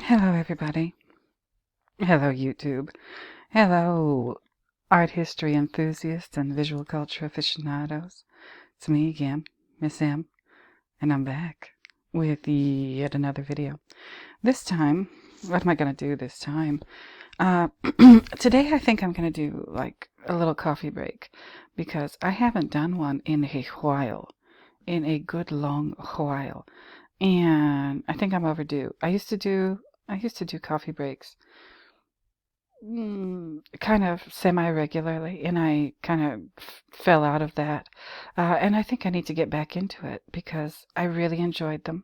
Hello, everybody. Hello, YouTube. Hello, art history enthusiasts and visual culture aficionados. It's me again, Miss M, and I'm back with yet another video. This time, what am I going to do this time? Uh, Today I think I'm going to do like a little coffee break because I haven't done one in a while, in a good long while, and I think I'm overdue. I used to do coffee breaks kind of semi-regularly, and I kind of fell out of that. And I think I need to get back into it because I really enjoyed them,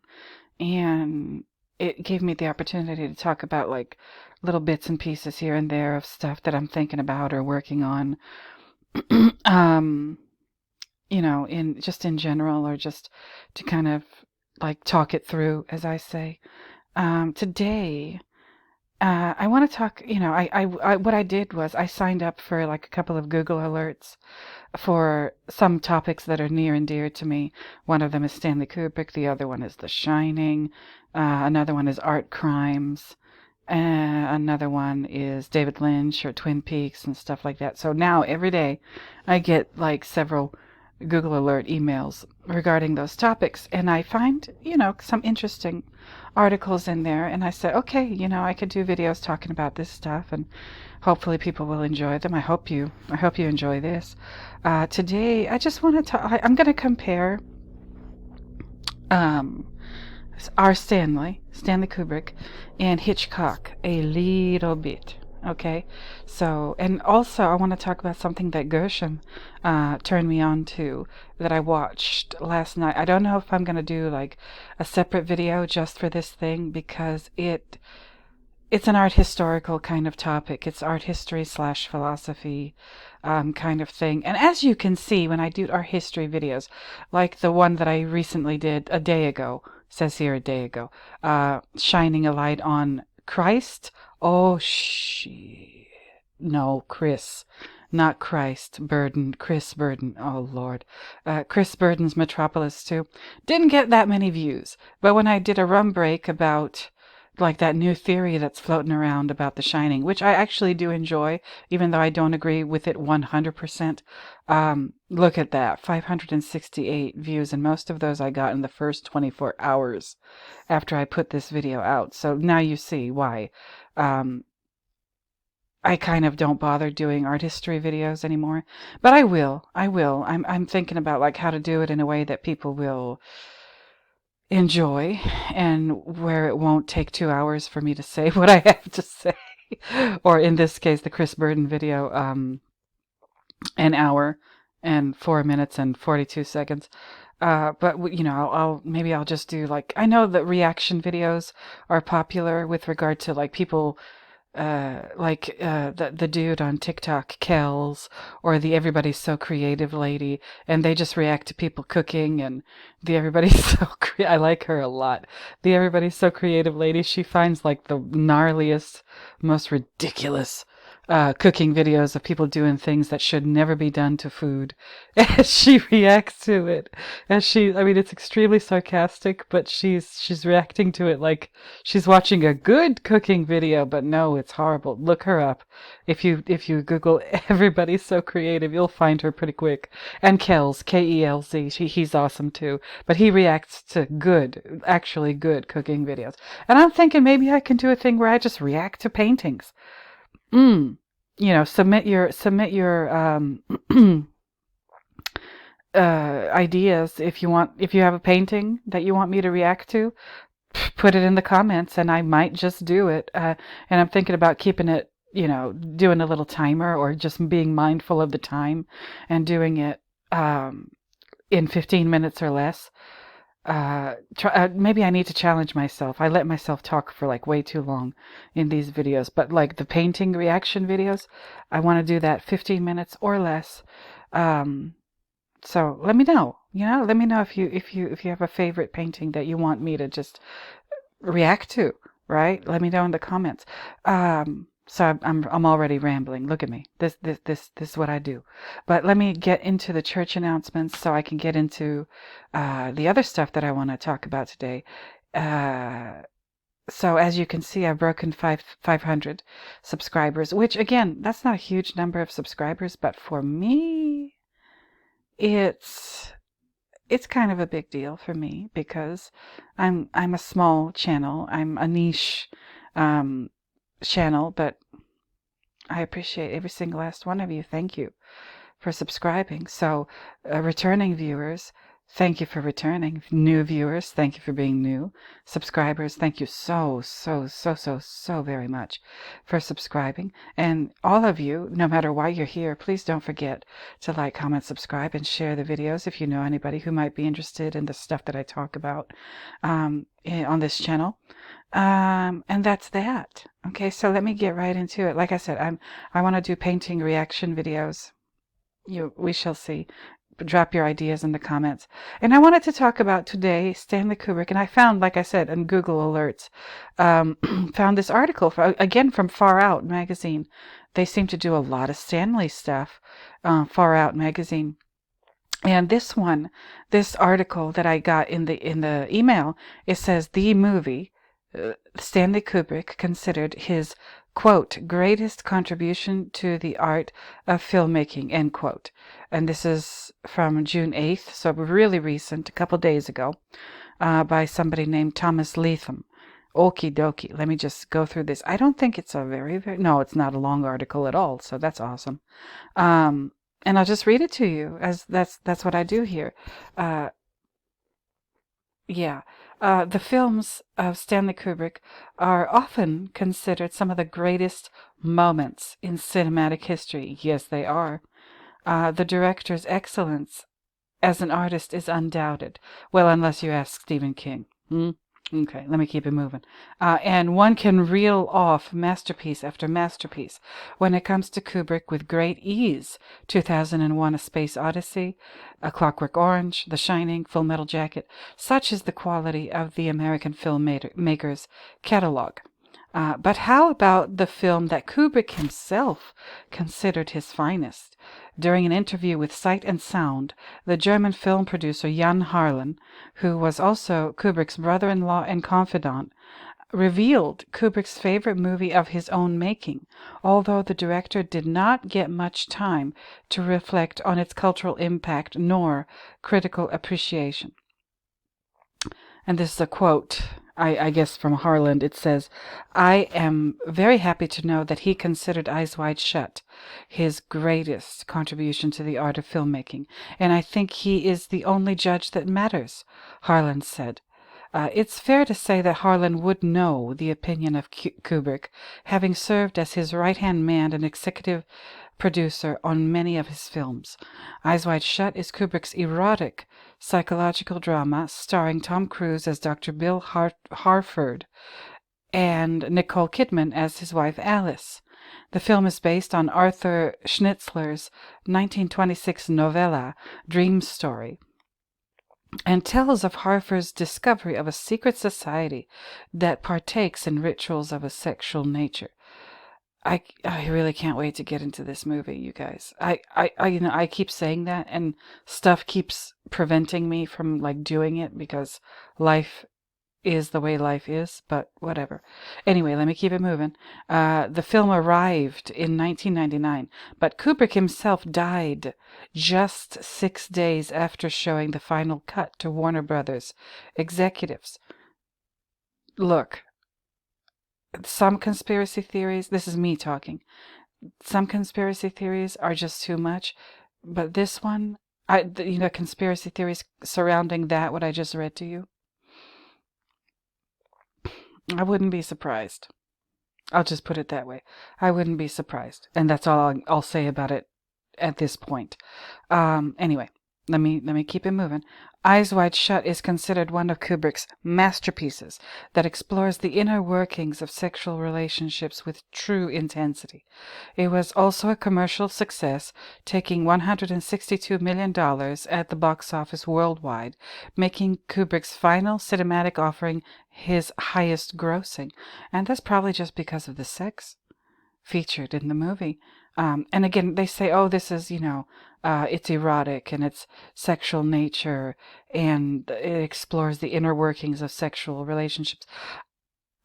and it gave me the opportunity to talk about like little bits and pieces here and there of stuff that I'm thinking about or working on. um, in general, or just to kind of like talk it through, as I say. Today. I want to talk, what I did was I signed up for like a couple of Google alerts for some topics that are near and dear to me. One of them is Stanley Kubrick, the other one is The Shining, another one is art crimes, another one is David Lynch or Twin Peaks and stuff like that. So now every day I get like several Google Alert emails regarding those topics, and I find, some interesting articles in there, and I said, okay, I could do videos talking about this stuff, and hopefully people will enjoy them. I hope you enjoy this. Today, I just want to talk. I'm going to compare um, our Stanley Kubrick, and Hitchcock a little bit. Okay, so, and also I want to talk about something that Gershom turned me on to, that I watched last night. I don't know if I'm going to do like a separate video just for this thing, because it's an art historical kind of topic. It's art history slash philosophy kind of thing. And as you can see, when I do art history videos, like the one that I recently did a day ago, says here a day ago, shining a light on Christ. Oh, no, Chris. Not Christ Burden, Chris Burden. Oh, Lord. Chris Burden's Metropolis 2. Didn't get that many views. But when I did a rum break about like that new theory that's floating around about The Shining, which I actually do enjoy, even though I don't agree with it 100%. Look at that, 568 views, and most of those I got in the first 24 hours after I put this video out. So now you see why I kind of don't bother doing art history videos anymore. But I will. I'm thinking about like how to do it in a way that people will enjoy, and where it won't take 2 hours for me to say what I have to say. Or in this case, the Chris Burden video, an hour and 4 minutes and 42 seconds. But maybe I'll just do like, I know that reaction videos are popular with regard to like people the dude on TikTok, Kells, or the Everybody's So Creative lady, and they just react to people cooking. And the Everybody's I like her a lot. The Everybody's So Creative lady, she finds like the gnarliest, most ridiculous cooking videos of people doing things that should never be done to food, and she reacts to it. And I mean, it's extremely sarcastic, but she's reacting to it like she's watching a good cooking video. But no, it's horrible. Look her up. If you Google Everybody's So Creative, you'll find her pretty quick. And Kells, Kelz, he's awesome too. But he reacts to good, actually good cooking videos. And I'm thinking maybe I can do a thing where I just react to paintings. Submit your ideas. If you have a painting that you want me to react to, put it in the comments, and I might just do it. And I'm thinking about keeping it, doing a little timer, or just being mindful of the time and doing it in 15 minutes or less. Maybe I need to challenge myself. I let myself talk for like way too long in these videos, but like the painting reaction videos, I want to do that 15 minutes or less. So let me know. Let me know if you have a favorite painting that you want me to just react to. Right? Let me know in the comments. So I'm already rambling. Look at me. This is what I do. But let me get into the church announcements so I can get into the other stuff that I want to talk about today. So as you can see, I've broken 500 subscribers, which again, that's not a huge number of subscribers, but for me, it's it's kind of a big deal for me because I'm a small channel. I'm a niche um, channel, but I appreciate every single last one of you. Thank you for subscribing. So, returning viewers, thank you for returning. New viewers, thank you for being new. Subscribers, thank you so very much for subscribing. And all of you, no matter why you're here, please don't forget to like, comment, subscribe, and share the videos if you know anybody who might be interested in the stuff that I talk about on this channel. And that's that. Okay, so let me get right into it. Like I said, I want to do painting reaction videos. We shall see. Drop your ideas in the comments. And I wanted to talk about today Stanley Kubrick, and I found, like I said, in Google Alerts, found this article again from Far Out magazine. They seem to do a lot of Stanley stuff. Far Out magazine. And this article that I got in the email, it says the movie Stanley Kubrick considered his, quote, greatest contribution to the art of filmmaking, end quote. And this is from June 8th, so really recent, a couple days ago, by somebody named Thomas Leatham. Okie dokie. Let me just go through this. I don't think it's a no, it's not a long article at all, so that's awesome. And I'll just read it to you, as that's what I do here. Yeah. The films of Stanley Kubrick are often considered some of the greatest moments in cinematic history. Yes, they are. The director's excellence as an artist is undoubted. Well, unless you ask Stephen King. Okay, let me keep it moving. And one can reel off masterpiece after masterpiece when it comes to Kubrick with great ease. 2001: A Space Odyssey, A Clockwork Orange, The Shining, Full Metal Jacket. Such is the quality of the American filmmakers' catalog. But how about the film that Kubrick himself considered his finest? During an interview with Sight and Sound, the German film producer Jan Harlan, who was also Kubrick's brother-in-law and confidant, revealed Kubrick's favorite movie of his own making, although the director did not get much time to reflect on its cultural impact nor critical appreciation. And this is a quote, I guess from Harland. It says, I am very happy to know that he considered Eyes Wide Shut his greatest contribution to the art of filmmaking, and I think he is the only judge that matters, Harland said. It's fair to say that Harlan would know the opinion of Kubrick, having served as his right-hand man and executive producer on many of his films. Eyes Wide Shut is Kubrick's erotic psychological drama starring Tom Cruise as Dr. Bill Harford and Nicole Kidman as his wife Alice. The film is based on Arthur Schnitzler's 1926 novella Dream Story, and tells of Harford's discovery of a secret society that partakes in rituals of a sexual nature. I really can't wait to get into this movie, you guys. I keep saying that, and stuff keeps preventing me from like doing it because life is the way life is, but whatever. Anyway, let me keep it moving. The film arrived in 1999, but Kubrick himself died just 6 days after showing the final cut to Warner Brothers executives. Look, some conspiracy theories, this is me talking, some conspiracy theories are just too much, but this one, conspiracy theories surrounding that, what I just read to you, I wouldn't be surprised. I'll just put it that way. I wouldn't be surprised. And that's all I'll say about it at this point. Anyway, let me keep it moving. Eyes Wide Shut is considered one of Kubrick's masterpieces that explores the inner workings of sexual relationships with true intensity. It was also a commercial success, taking $162 million at the box office worldwide, making Kubrick's final cinematic offering his highest grossing. And that's probably just because of the sex featured in the movie. And again, they say, oh, this is, it's erotic and it's sexual nature and it explores the inner workings of sexual relationships.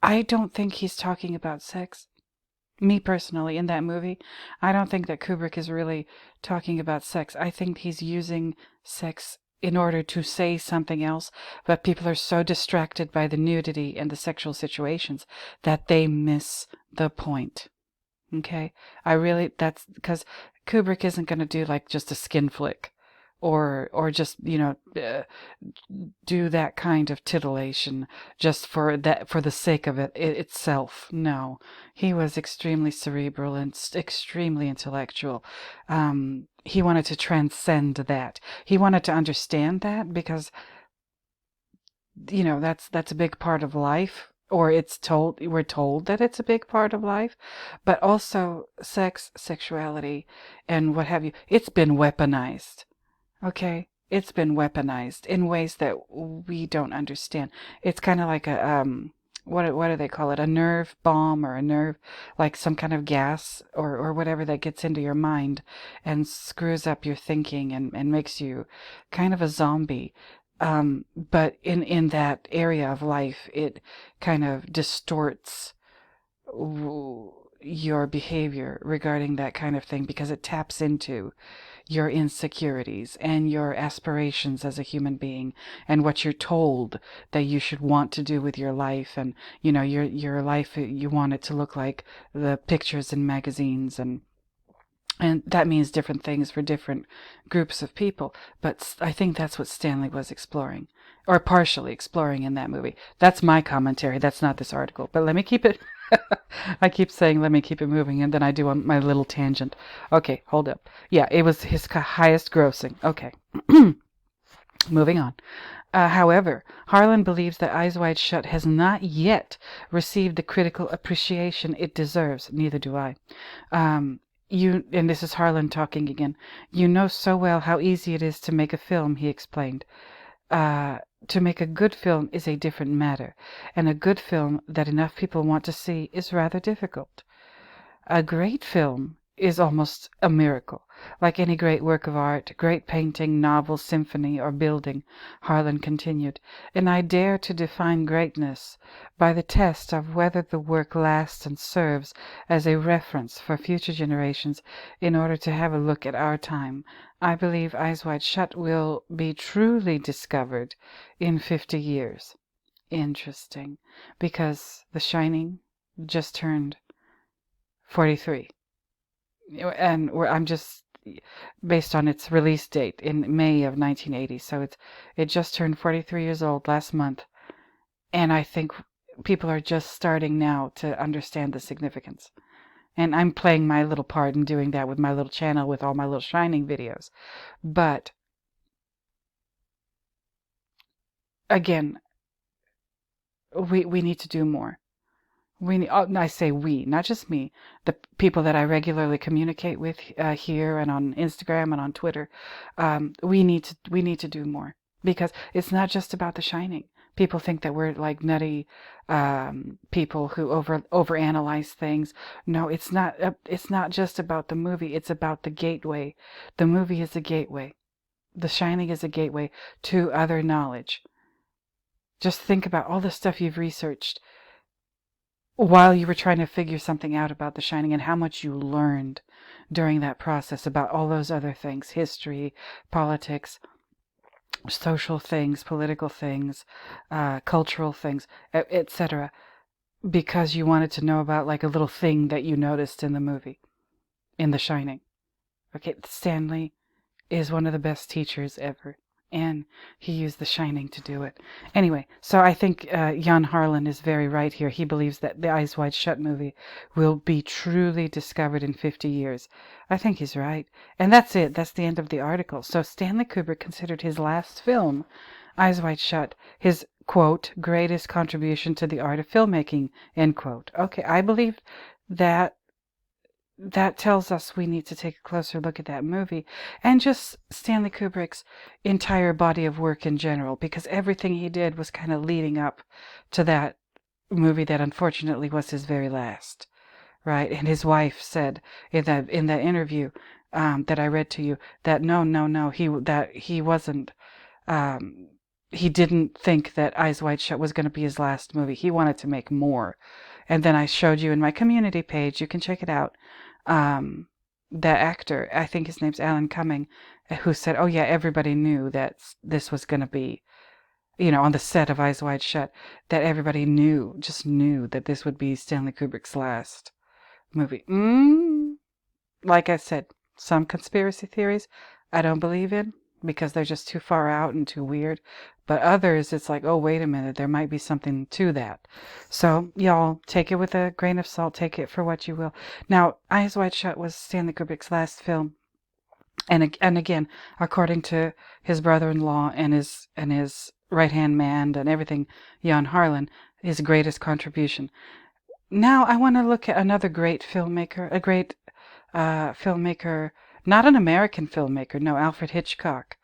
I don't think he's talking about sex. Me personally, in that movie, I don't think that Kubrick is really talking about sex. I think he's using sex in order to say something else, but people are so distracted by the nudity and the sexual situations that they miss the point. Okay? That's because Kubrick isn't going to do like just a skin flick or just, do that kind of titillation just for the sake of it itself. No, he was extremely cerebral and extremely intellectual. He wanted to transcend that. He wanted to understand that because that's a big part of life, or we're told that it's a big part of life, but also sexuality and what have you, it's been weaponized. Okay, it's been weaponized in ways that we don't understand. It's kind of like a what do they call it, a nerve bomb, or a nerve, like some kind of gas or whatever that gets into your mind and screws up your thinking and makes you kind of a zombie. But in that area of life, it kind of distorts your behavior regarding that kind of thing because it taps into your insecurities and your aspirations as a human being and what you're told that you should want to do with your life. And your life, you want it to look like the pictures in magazines, and that means different things for different groups of people. But I think that's what Stanley was exploring, or partially exploring, in that movie. That's my commentary. That's not this article. But let me keep it. I keep saying, let me keep it moving, and then I do my little tangent. Okay, hold up. Yeah, it was his highest grossing. Okay. Moving on. However, Harlan believes that Eyes Wide Shut has not yet received the critical appreciation it deserves. Neither do I. And this is Harlan talking again. You know so well how easy it is to make a film, he explained. To make a good film is a different matter, and a good film that enough people want to see is rather difficult. A great film is almost a miracle. Like any great work of art, great painting, novel, symphony, or building, Harlan continued, and I dare to define greatness by the test of whether the work lasts and serves as a reference for future generations in order to have a look at our time. I believe Eyes Wide Shut will be truly discovered in 50 years. Interesting, because The Shining just turned 43. And I'm just based on its release date in May of 1980. So it just turned 43 years old last month, and I think people are just starting now to understand the significance. And I'm playing my little part in doing that with my little channel with all my little Shining videos. But again, we need to do more. I say we, not just me, the people that I regularly communicate with here and on Instagram and on Twitter. We need to do more, because it's not just about The Shining. People think that we're like nutty people who overanalyze things. No, it's not. It's not just about the movie. It's about the gateway. The movie is a gateway. The Shining is a gateway to other knowledge. Just think about all the stuff you've researched while you were trying to figure something out about The Shining, and how much you learned during that process about all those other things: history, politics, social things, political things, cultural things, etc., because you wanted to know about like a little thing that you noticed in the movie, in The Shining. Okay, Stanley is one of the best teachers ever, and he used The Shining to do it. Anyway, so I think Jan Harlan is very right here. He believes that the Eyes Wide Shut movie will be truly discovered in 50 years. I think he's right. And that's it. That's the end of the article. So Stanley Kubrick considered his last film, Eyes Wide Shut, his, quote, greatest contribution to the art of filmmaking, end quote. Okay, I believe that tells us we need to take a closer look at that movie, and just Stanley Kubrick's entire body of work in general, because everything he did was kind of leading up to that movie that unfortunately was his very last, right? And his wife said in that interview that I read to you that no, he wasn't. he didn't think that Eyes Wide Shut was going to be his last movie. He wanted to make more. And then I showed you in my community page, you can check it out, the actor, I think his name's Alan Cumming, who said, oh yeah, everybody knew that this was going to be, on the set of Eyes Wide Shut, that everybody just knew that this would be Stanley Kubrick's last movie. Like I said, some conspiracy theories I don't believe in because they're just too far out and too weird. But others, it's like, oh, wait a minute, there might be something to that. So, y'all, take it with a grain of salt. Take it for what you will. Now, Eyes Wide Shut was Stanley Kubrick's last film. And again, according to his brother-in-law and his right-hand man and everything, Jan Harlan, his greatest contribution. Now, I want to look at another great filmmaker, a great filmmaker, not an American filmmaker. No, Alfred Hitchcock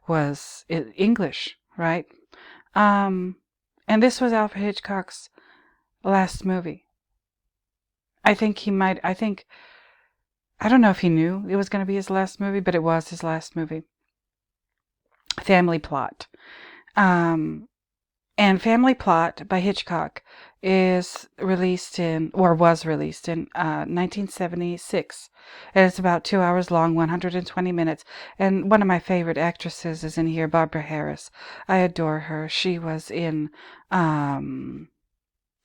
was English, right? And this was Alfred Hitchcock's last movie. I don't know if he knew it was going to be his last movie, but it was his last movie. Family Plot. And Family Plot by Hitchcock was released in 1976. And it's about 2 hours long, 120 minutes. And one of my favorite actresses is in here, Barbara Harris. I adore her. She was in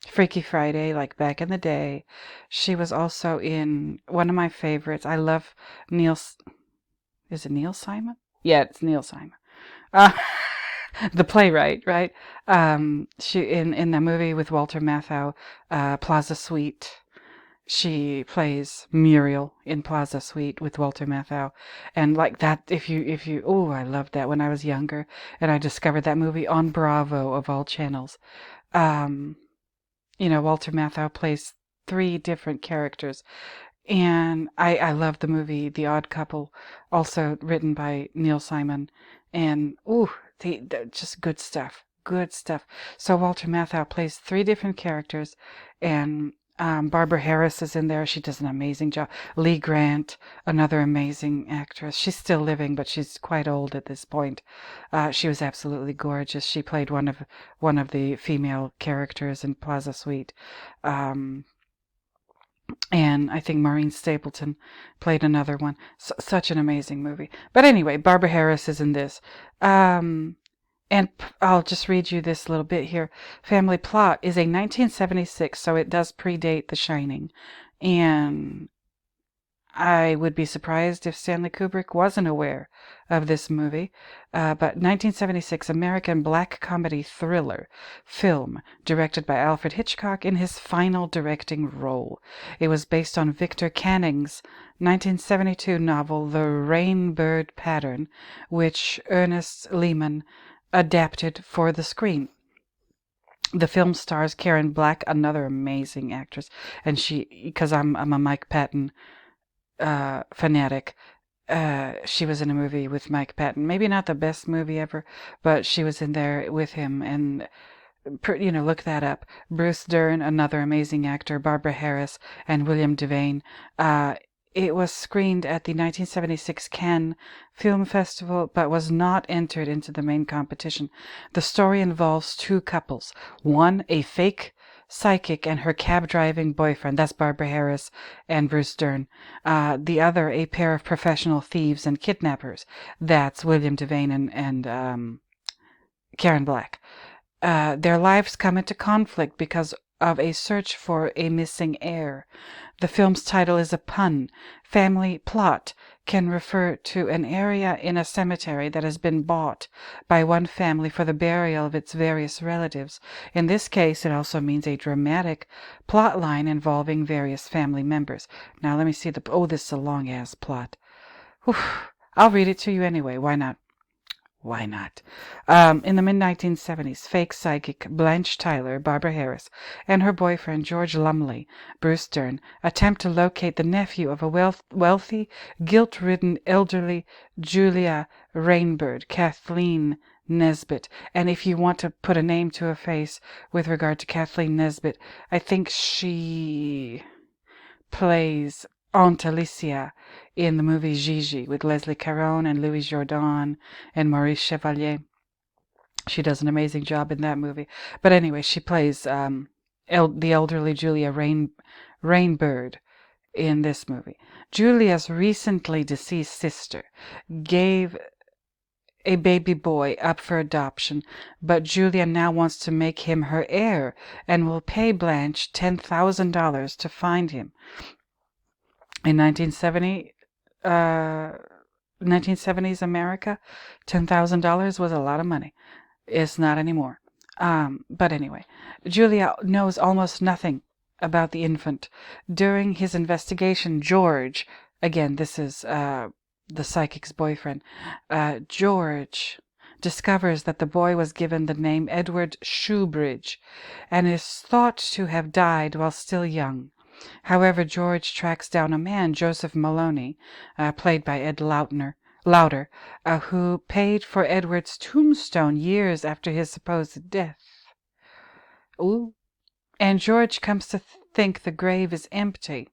Freaky Friday, like back in the day. She was also in one of my favorites. I love is it Neil Simon? Yeah, it's Neil Simon. The playwright, right? She in the movie with Walter Matthau, Plaza Suite. She plays Muriel in Plaza Suite with Walter Matthau, and like that. If you, oh, I loved that when I was younger, and I discovered that movie on Bravo of all channels. Walter Matthau plays 3 different characters. And I love the movie The Odd Couple, also written by Neil Simon. And, just good stuff. Good stuff. So Walter Matthau plays 3 different characters. And Barbara Harris is in there. She does an amazing job. Lee Grant, another amazing actress. She's still living, but she's quite old at this point. She was absolutely gorgeous. She played one of the female characters in Plaza Suite. And I think Maureen Stapleton played another one. Such an amazing movie. But anyway, Barbara Harris is in this. And I'll just read you this little bit here. Family Plot is a 1976, so it does predate The Shining. And I would be surprised if Stanley Kubrick wasn't aware of this movie. But 1976 American black comedy thriller film directed by Alfred Hitchcock in his final directing role. It was based on Victor Canning's 1972 novel The Rainbird Pattern, which Ernest Lehman adapted for the screen. The film stars Karen Black, another amazing actress, and because I'm a Mike Patton fanatic. She was in a movie with Mike Patton. Maybe not the best movie ever, but she was in there with him. And, look that up. Bruce Dern, another amazing actor, Barbara Harris, and William Devane. It was screened at the 1976 Cannes Film Festival, but was not entered into the main competition. The story involves 2 couples. One, a fake psychic and her cab-driving boyfriend. That's Barbara Harris and Bruce Dern. The other, a pair of professional thieves and kidnappers. That's William Devane and Karen Black. Their lives come into conflict because of a search for a missing heir. The film's title is a pun. Family Plot can refer to an area in a cemetery that has been bought by one family for the burial of its various relatives. In this case, it also means a dramatic plot line involving various family members. Now, let me see this is a long-ass plot. Whew. I'll read it to you anyway. Why not? Why not? In the mid-1970s, fake psychic Blanche Tyler, Barbara Harris, and her boyfriend George Lumley, Bruce Dern, attempt to locate the nephew of a wealthy, guilt-ridden elderly Julia Rainbird, Kathleen Nesbitt. And if you want to put a name to a face with regard to Kathleen Nesbitt, I think she plays Aunt Alicia in the movie Gigi with Leslie Caron and Louis Jourdan and Maurice Chevalier. She does an amazing job in that movie. But anyway, she plays the elderly Julia Rainbird in this movie. Julia's recently deceased sister gave a baby boy up for adoption, but Julia now wants to make him her heir and will pay Blanche $10,000 to find him. In 1970s America, $10,000 was a lot of money. It's not anymore. But anyway, Julia knows almost nothing about the infant. During his investigation, George, again, this is the psychic's boyfriend, George discovers that the boy was given the name Edward Shoebridge and is thought to have died while still young. However, George tracks down a man, Joseph Maloney, played by Ed Lauder, who paid for Edward's tombstone years after his supposed death. Ooh. And George comes to think the grave is empty.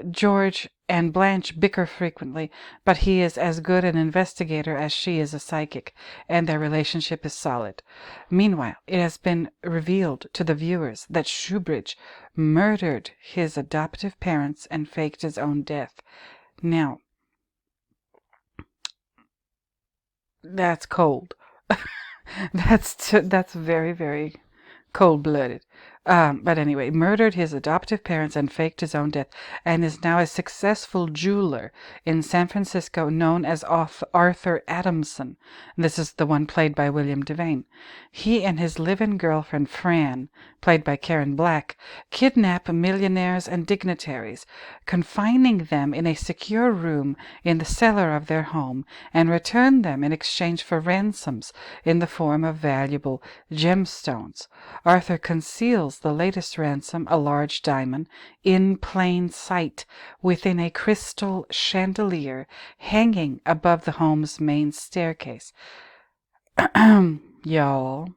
George and Blanche bicker frequently, but he is as good an investigator as she is a psychic, and their relationship is solid. Meanwhile, it has been revealed to the viewers that Shoebridge murdered his adoptive parents and faked his own death. Now, that's cold. That's very, very cold-blooded. But anyway, murdered his adoptive parents and faked his own death, and is now a successful jeweler in San Francisco known as Arthur Adamson. This is the one played by William Devane. He and his live-in girlfriend, Fran, played by Karen Black, kidnap millionaires and dignitaries, confining them in a secure room in the cellar of their home, and return them in exchange for ransoms in the form of valuable gemstones. Arthur conceals the latest ransom, a large diamond, in plain sight within a crystal chandelier hanging above the home's main staircase. Y'all,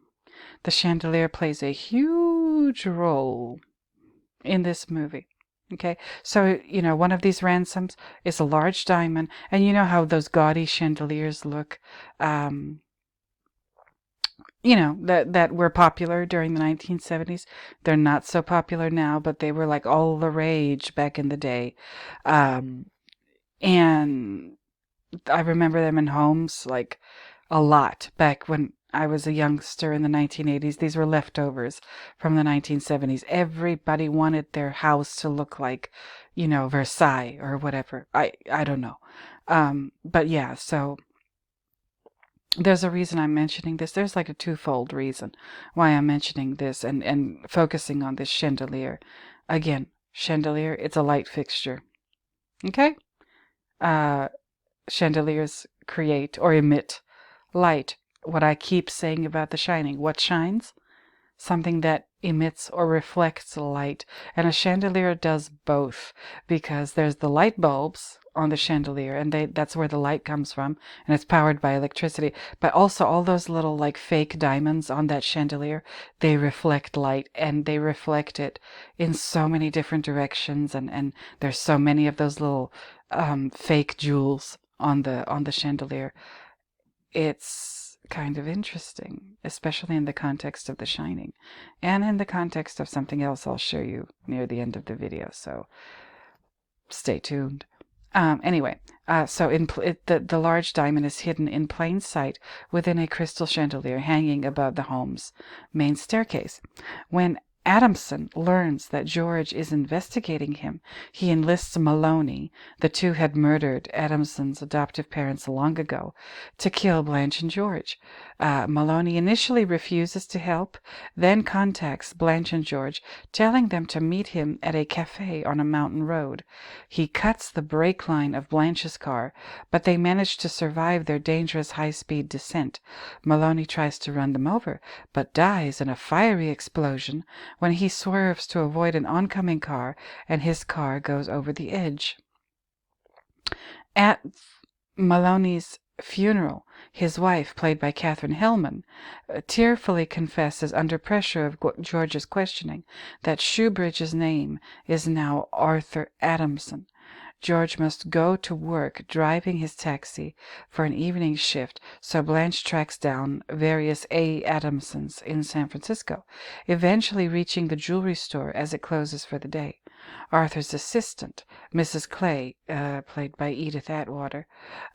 the chandelier plays a huge role in this movie. Okay, so, one of these ransoms is a large diamond, and you know how those gaudy chandeliers look, that were popular during the 1970s. They're not so popular now, but they were like all the rage back in the day. And I remember them in homes like a lot back when I was a youngster in the 1980s. These were leftovers from the 1970s. Everybody wanted their house to look like, Versailles or whatever. I don't know. But yeah, so there's a reason I'm mentioning this. There's like a twofold reason why I'm mentioning this and focusing on this chandelier. Again, chandelier, it's a light fixture. Okay? Chandeliers create or emit light. What I keep saying about The Shining. What shines? Something that emits or reflects light. And a chandelier does both, because there's the light bulbs on the chandelier, and that's where the light comes from, and it's powered by electricity. But also all those little like fake diamonds on that chandelier, they reflect light, and they reflect it in so many different directions, and there's so many of those little fake jewels on the chandelier. It's kind of interesting, especially in the context of The Shining, and in the context of something else I'll show you near the end of the video, so stay tuned. Anyway, so the large diamond is hidden in plain sight within a crystal chandelier hanging above the home's main staircase. When Adamson learns that George is investigating him, he enlists Maloney, the two had murdered Adamson's adoptive parents long ago, to kill Blanche and George. Maloney initially refuses to help, then contacts Blanche and George, telling them to meet him at a cafe on a mountain road. He cuts the brake line of Blanche's car, but they manage to survive their dangerous high-speed descent. Maloney tries to run them over, but dies in a fiery explosion when he swerves to avoid an oncoming car, and his car goes over the edge. At Maloney's funeral, his wife, played by Katherine Hellman, tearfully confesses under pressure of George's questioning that Shoebridge's name is now Arthur Adamson. George must go to work driving his taxi for an evening shift, so Blanche tracks down various A. Adamsons in San Francisco, eventually reaching the jewelry store as it closes for the day. Arthur's assistant, Mrs. Clay, played by Edith Atwater,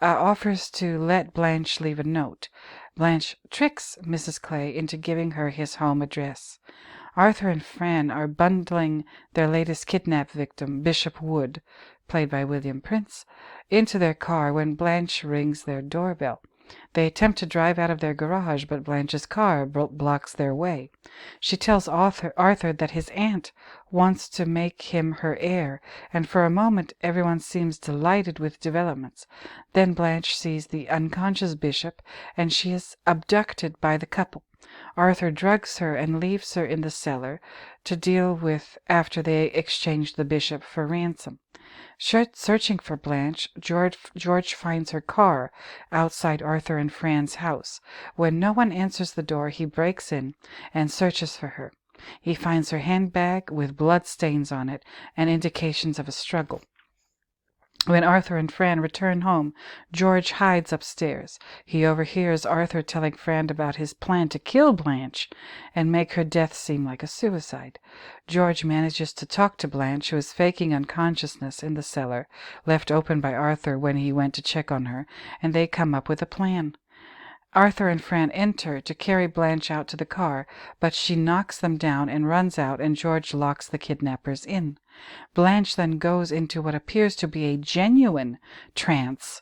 offers to let Blanche leave a note. Blanche tricks Mrs. Clay into giving her his home address. Arthur and Fran are bundling their latest kidnap victim, Bishop Wood, played by William Prince, into their car when Blanche rings their doorbell. They attempt to drive out of their garage, but Blanche's car blocks their way. She tells Arthur that his aunt wants to make him her heir, and for a moment everyone seems delighted with developments. Then Blanche sees the unconscious Bishop, and she is abducted by the couple. Arthur drugs her and leaves her in the cellar to deal with after they exchange the Bishop for ransom. Searching for Blanche, George finds her car outside Arthur and Fran's house. When no one answers the door, he breaks in and searches for her. He finds her handbag with blood stains on it and indications of a struggle. When Arthur and Fran return home, George hides upstairs. He overhears Arthur telling Fran about his plan to kill Blanche and make her death seem like a suicide. George manages to talk to Blanche, who is faking unconsciousness in the cellar, left open by Arthur when he went to check on her, and they come up with a plan. Arthur and Fran enter to carry Blanche out to the car, but she knocks them down and runs out, and George locks the kidnappers in. Blanche then goes into what appears to be a genuine trance.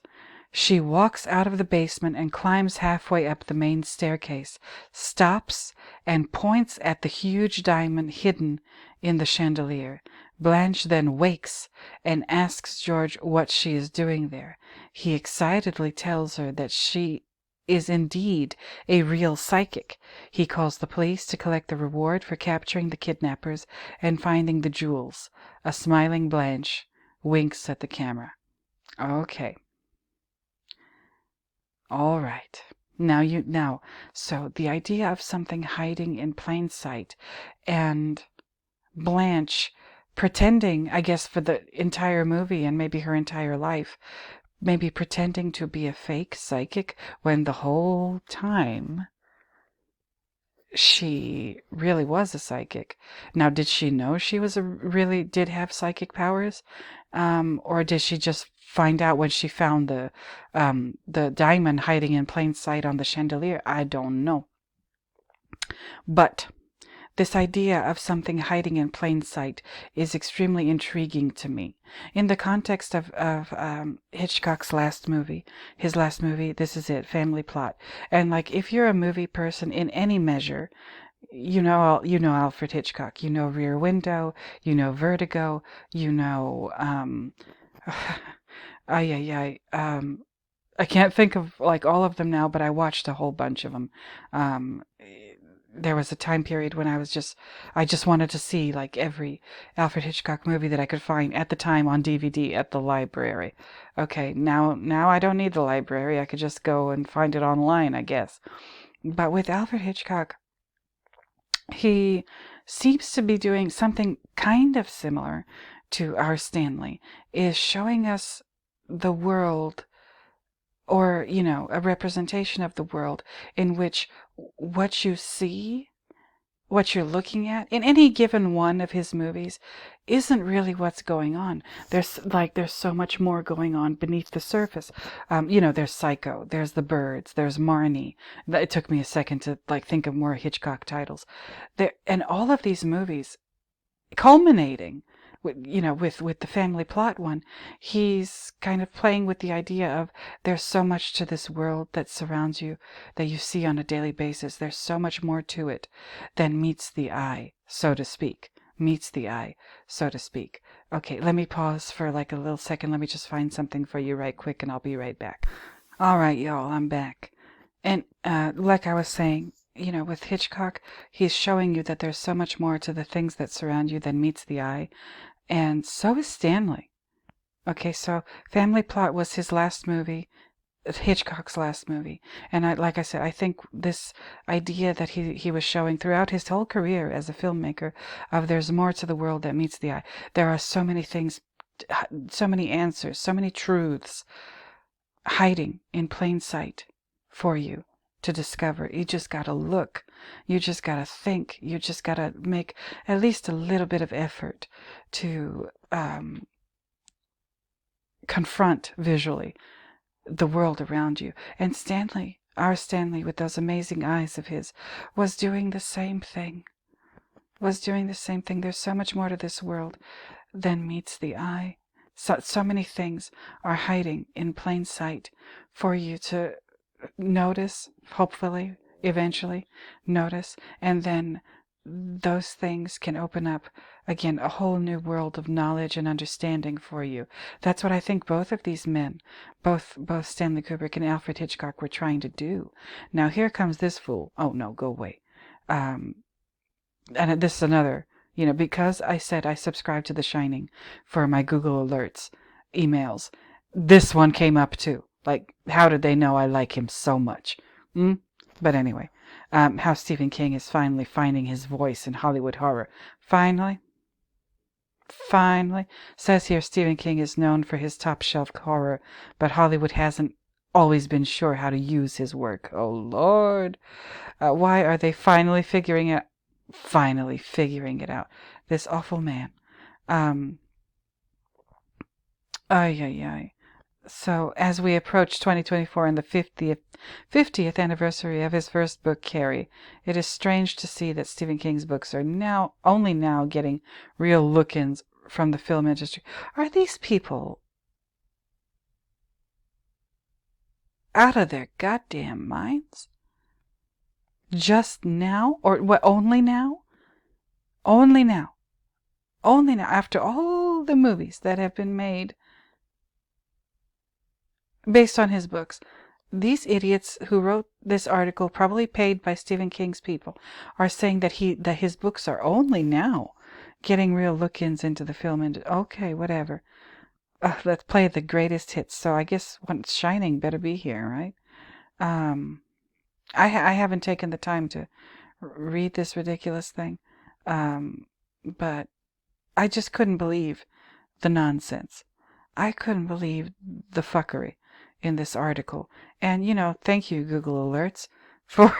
She walks out of the basement and climbs halfway up the main staircase, stops, and points at the huge diamond hidden in the chandelier. Blanche then wakes and asks George what she is doing there. He excitedly tells her that she is indeed a real psychic. He calls the police to collect the reward for capturing the kidnappers and finding the jewels. A smiling Blanche winks at the camera. Okay. All right. So the idea of something hiding in plain sight and Blanche pretending, I guess, for the entire movie and maybe her entire life, maybe pretending to be a fake psychic when the whole time she really was a psychic. Now, did she know she was really did have psychic powers? Or did she just find out when she found the diamond hiding in plain sight on the chandelier? I don't know. But this idea of something hiding in plain sight is extremely intriguing to me. In the context of Hitchcock's last movie, this is it, Family Plot. And like, if you're a movie person in any measure, you know Alfred Hitchcock. You know Rear Window. You know Vertigo. You know I can't think of like all of them now, but I watched a whole bunch of them. There was a time period when I just wanted to see like every Alfred Hitchcock movie that I could find at the time on DVD at the library. Okay, now I don't need the library. I could just go and find it online, I guess. But with Alfred Hitchcock, he seems to be doing something kind of similar to our Stanley, is showing us the world, or, a representation of the world in which what you see, what you're looking at in any given one of his movies isn't really what's going on. There's so much more going on beneath the surface. There's Psycho, there's The Birds, there's Marnie. It took me a second to think of more Hitchcock titles. And all of these movies culminating with the Family Plot one, he's kind of playing with the idea of there's so much to this world that surrounds you, that you see on a daily basis. There's so much more to it than meets the eye, so to speak. Okay, let me pause for a little second. Let me just find something for you right quick, and I'll be right back. All right, y'all, I'm back. And like I was saying, with Hitchcock, he's showing you that there's so much more to the things that surround you than meets the eye. And so is Stanley. Okay, so Family Plot was his last movie, Hitchcock's last movie. And like I said, I think this idea that he was showing throughout his whole career as a filmmaker of there's more to the world that meets the eye. There are so many things so many answers, so many truths hiding in plain sight for you to discover. You just got to look. You just got to think. You just got to make at least a little bit of effort to confront visually the world around you. And Stanley, our Stanley, with those amazing eyes of his, was doing the same thing. There's so much more to this world than meets the eye. So many things are hiding in plain sight for you to notice, hopefully, eventually notice, and then those things can open up, again, a whole new world of knowledge and understanding for you. That's what I think both of these men, both Stanley Kubrick and Alfred Hitchcock, were trying to do. Now here comes this fool. Oh no, go away. And this is another, because I said I subscribe to The Shining for my Google Alerts emails, this one came up too. Like, how did they know I like him so much? But anyway, how Stephen King is finally finding his voice in Hollywood horror. Finally. Says here Stephen King is known for his top-shelf horror, but Hollywood hasn't always been sure how to use his work. Oh, Lord. Why are they finally figuring it out? This awful man. So, as we approach 2024 and the 50th anniversary of his first book, Carrie, it is strange to see that Stephen King's books are only now getting real look-ins from the film industry. Are these people out of their goddamn minds? Just now? Or what, only now? Only now. After all the movies that have been made based on his books. These idiots who wrote this article, probably paid by Stephen King's people, are saying that his books are only now getting real look-ins into the film industry. Okay, whatever. Let's play the greatest hits. So I guess once Shining better be here, right? I haven't taken the time to read this ridiculous thing, but I just couldn't believe the nonsense. I couldn't believe the fuckery in this article. And thank you, Google Alerts, for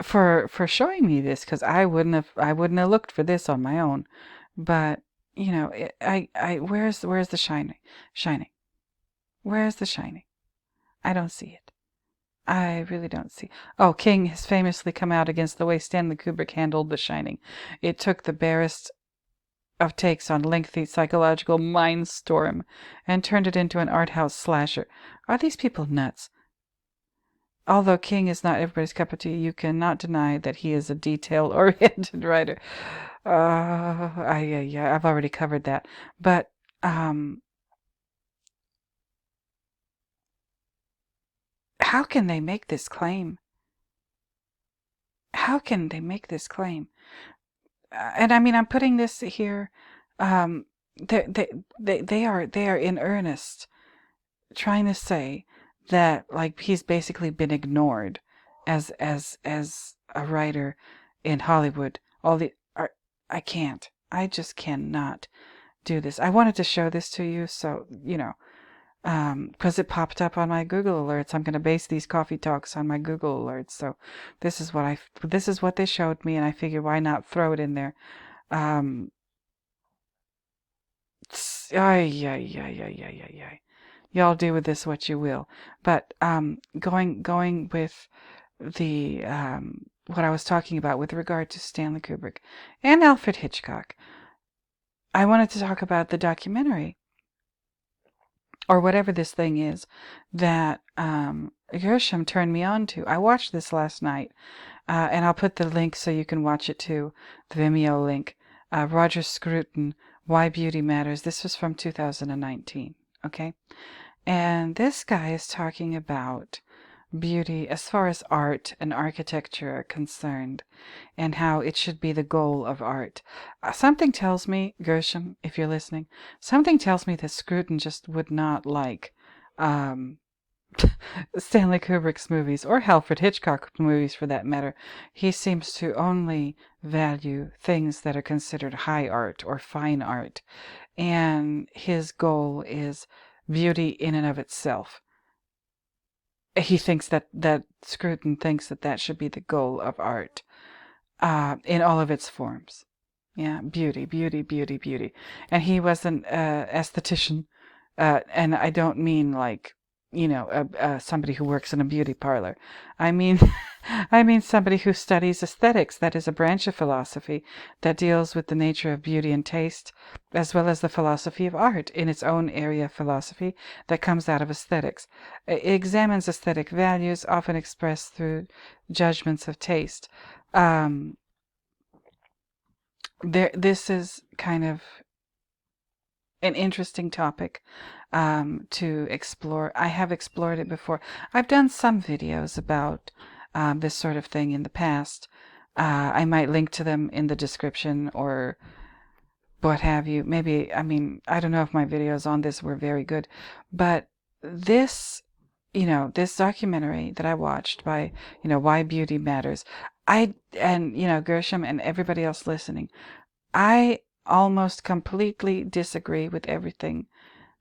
for showing me this, because I wouldn't have looked for this on my own. But where's the Shining? Where's the Shining? I don't see it. I really don't see. Oh, King has famously come out against the way Stanley Kubrick handled The Shining. It took the barest of takes on lengthy psychological mindstorm and turned it into an art house slasher. Are these people nuts? Although King is not everybody's cup of tea, you cannot deny that he is a detail-oriented writer. I've already covered that. But how can they make this claim? How can they make this claim? And I mean, I'm putting this here. They are in earnest, trying to say that, like, he's basically been ignored as a writer in Hollywood. I can't. I just cannot do this. I wanted to show this to you, so because it popped up on my Google Alerts. I'm going to base these coffee talks on my Google Alerts. So this is what they showed me, and I figured, why not throw it in there? Y'all do with this what you will. But going with the what I was talking about with regard to Stanley Kubrick and Alfred Hitchcock, I wanted to talk about the documentary, or whatever this thing is, that Gershom turned me on to. I watched this last night, and I'll put the link so you can watch it too, the Vimeo link. Roger Scruton, Why Beauty Matters. This was from 2019, okay? And this guy is talking about beauty as far as art and architecture are concerned, and how it should be the goal of art. Something tells me, Gershom, if you're listening, something tells me that Scruton just would not like Stanley Kubrick's movies, or Alfred Hitchcock movies for that matter, he seems to only value things that are considered high art or fine art. And his goal is beauty in and of itself. He thinks that Scruton thinks that should be the goal of art, in all of its forms. Yeah, beauty, beauty, beauty, beauty. And he was an esthetician, and I don't mean like, somebody who works in a beauty parlor. I mean, I mean somebody who studies aesthetics. That is a branch of philosophy that deals with the nature of beauty and taste, as well as the philosophy of art in its own area of philosophy that comes out of aesthetics. It examines aesthetic values, often expressed through judgments of taste. This is kind of an interesting topic to explore. I have explored it before. I've done some videos about this sort of thing in the past. I might link to them in the description or what have you. Maybe, I mean, I don't know if my videos on this were very good, but this, this documentary that I watched by, Why Beauty Matters, and, Gershom and everybody else listening, I almost completely disagree with everything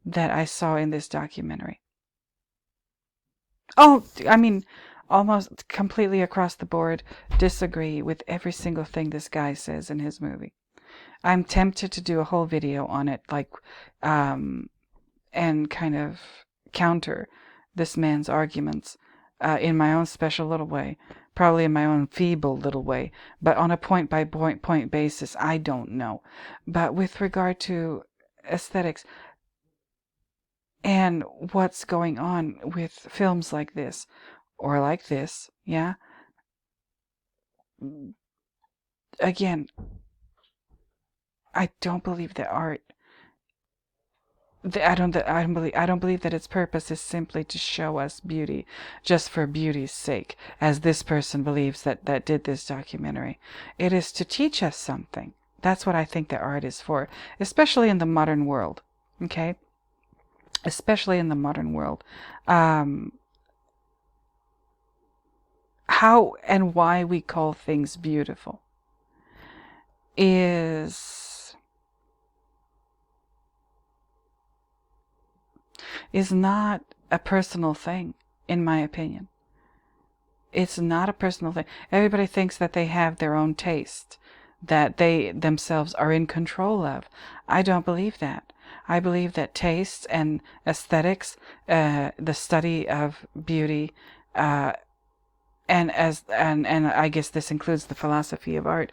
that I saw in this documentary. Oh, I mean, almost completely across the board disagree with every single thing this guy says in his movie. I'm tempted to do a whole video on it, like, and kind of counter this man's arguments in my own special little way, probably in my own feeble little way, but on a point by point basis. I don't know. But with regard to aesthetics and what's going on with films like this, or like this, yeah, again, I don't believe that art. I don't believe that its purpose is simply to show us beauty, just for beauty's sake, as this person believes that did this documentary. It is to teach us something. That's what I think that art is for, especially in the modern world. Okay, especially in the modern world. How and why we call things beautiful is not a personal thing, in my opinion. It's not a personal thing. Everybody thinks that they have their own taste, that they themselves are in control of. I don't believe that. I believe that taste and aesthetics, the study of beauty, and I guess this includes the philosophy of art.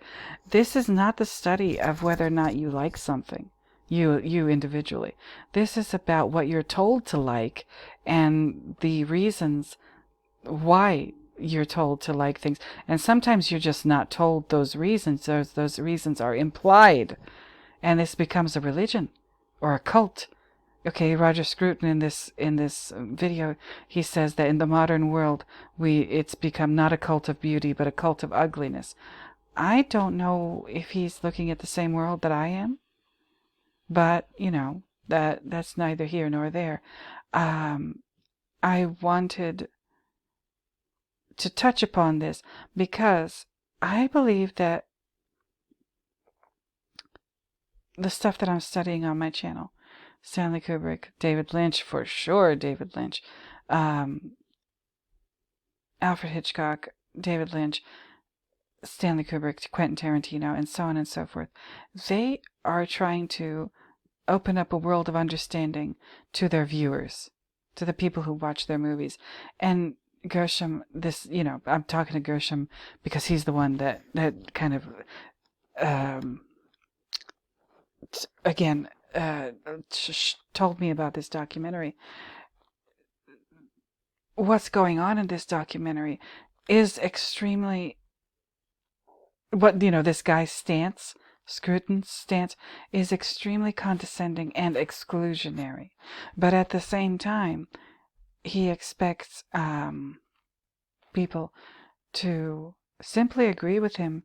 This is not the study of whether or not you like something, you individually. This is about what you're told to like and the reasons why you're told to like things. And sometimes you're just not told those reasons. Those reasons are implied, and this becomes a religion or a cult. Okay, Roger Scruton in this video, he says that in the modern world it's become not a cult of beauty but a cult of ugliness. I don't know if he's looking at the same world that I am, but that's neither here nor there. I wanted to touch upon this because I believe that the stuff that I'm studying on my channel, Stanley Kubrick, David Lynch, for sure, David Lynch, Alfred Hitchcock, David Lynch, Stanley Kubrick, Quentin Tarantino, and so on and so forth. They are trying to open up a world of understanding to their viewers, to the people who watch their movies. And Gershom, I'm talking to Gershom because he's the one that kind of, again, told me about this documentary. What's going on in this documentary is extremely, this guy's stance, Scruton's stance, is extremely condescending and exclusionary. But at the same time, he expects people to simply agree with him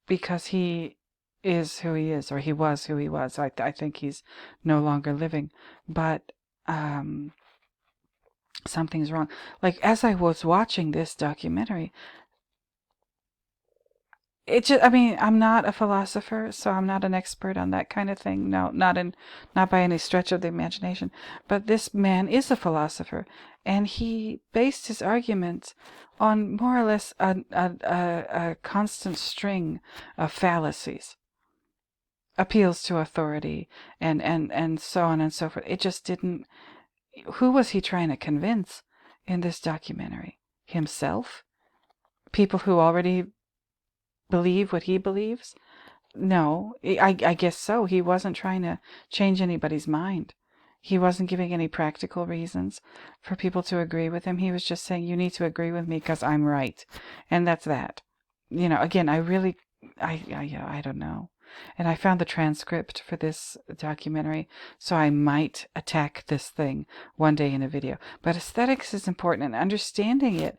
because he is who he is, or he was who he was. I think he's no longer living. But Something's wrong. Like, as I was watching this documentary, it just, I mean, I'm not a philosopher, so I'm not an expert on that kind of thing. No, not by any stretch of the imagination. But this man is a philosopher, and he based his arguments on more or less a constant string of fallacies, appeals to authority, and so on and so forth. It just didn't. Who was he trying to convince in this documentary? Himself? People who already believe what he believes? No, I guess so. He wasn't trying to change anybody's mind. He wasn't giving any practical reasons for people to agree with him. He was just saying, you need to agree with me because I'm right. And that's that. Again, I don't know. And I found the transcript for this documentary, so I might attack this thing one day in a video. But aesthetics is important, and understanding it,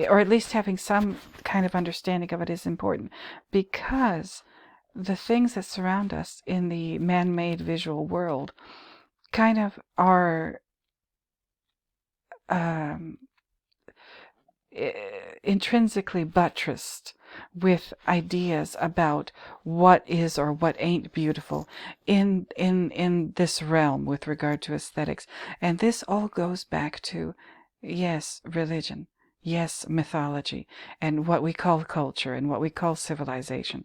or at least having some kind of understanding of it, is important, because the things that surround us in the man-made visual world kind of are um, intrinsically buttressed with ideas about what is or what ain't beautiful in this realm with regard to aesthetics. And this all goes back to, yes, religion, yes, mythology, and what we call culture and what we call civilization.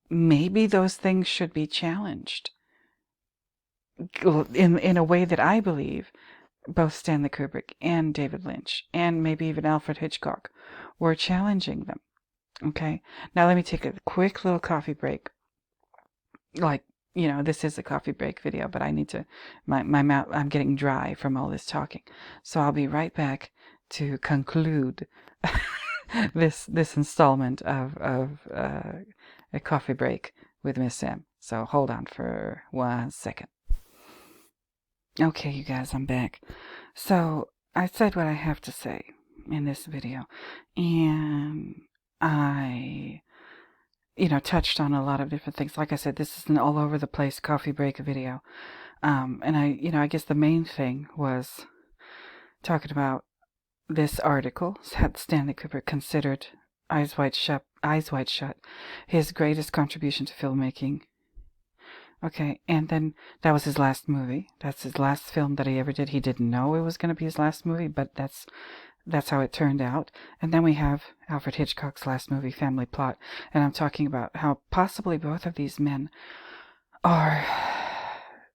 Maybe those things should be challenged in a way that I believe both Stanley Kubrick and David Lynch, and maybe even Alfred Hitchcock, were challenging them. Okay? Now let me take a quick little coffee break. Like, this is a coffee break video, but I need to, my mouth, I'm getting dry from all this talking. So I'll be right back to conclude this installment of a coffee break with Miss Sam. So hold on for 1 second. Okay, you guys, I'm back. So I said what I have to say in this video, and I, touched on a lot of different things. Like I said, this is an all over the place coffee break video. And I guess the main thing was talking about this article. Had Stanley Kubrick considered Eyes Wide Shut his greatest contribution to filmmaking. Okay, and then that was his last movie. That's his last film that he ever did. He didn't know it was going to be his last movie, but that's how it turned out. And then we have Alfred Hitchcock's last movie, Family Plot, and I'm talking about how possibly both of these men are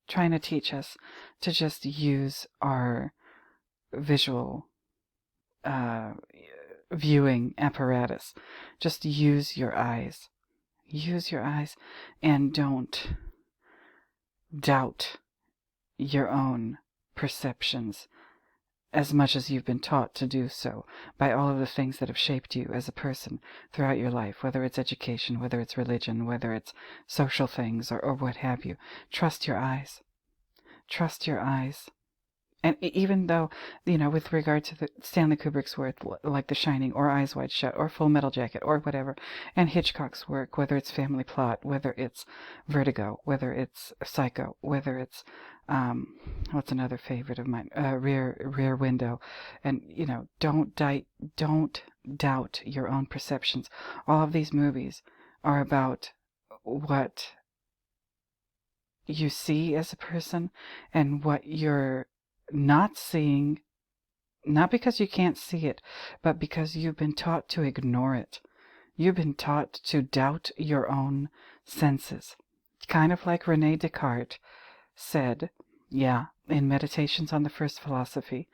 trying to teach us to just use our visual viewing apparatus. Just use your eyes. Use your eyes, and don't doubt your own perceptions as much as you've been taught to do so by all of the things that have shaped you as a person throughout your life, whether it's education, whether it's religion, whether it's social things, or what have you. Trust your eyes. Trust your eyes. And even though, with regard to the Stanley Kubrick's work, like The Shining, or Eyes Wide Shut, or Full Metal Jacket, or whatever, and Hitchcock's work, whether it's Family Plot, whether it's Vertigo, whether it's Psycho, whether it's, what's another favorite of mine, Rear Window, and, don't doubt your own perceptions. All of these movies are about what you see as a person and what you're not seeing, not because you can't see it, but because you've been taught to ignore it. You've been taught to doubt your own senses. Kind of like Rene Descartes said, in Meditations on the First Philosophy.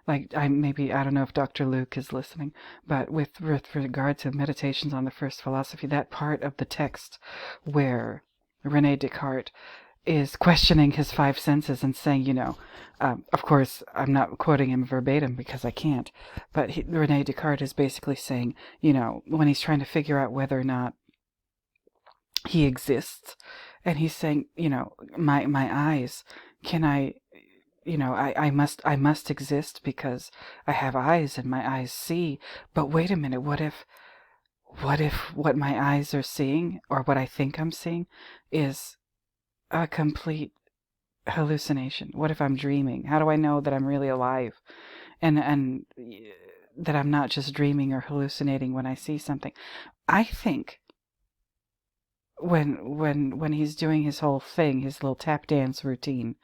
Like, I don't know if Dr. Luke is listening, but with regard to Meditations on the First Philosophy, that part of the text where Rene Descartes is questioning his five senses and saying, of course, I'm not quoting him verbatim because I can't, but Rene Descartes is basically saying, when he's trying to figure out whether or not he exists, and he's saying, my eyes, can I, I must exist because I have eyes and my eyes see, but wait a minute, what if what my eyes are seeing, or what I think I'm seeing, is a complete hallucination? What if I'm dreaming? How do I know that I'm really alive and that I'm not just dreaming or hallucinating when I see something? I think when he's doing his whole thing, his little tap dance routine,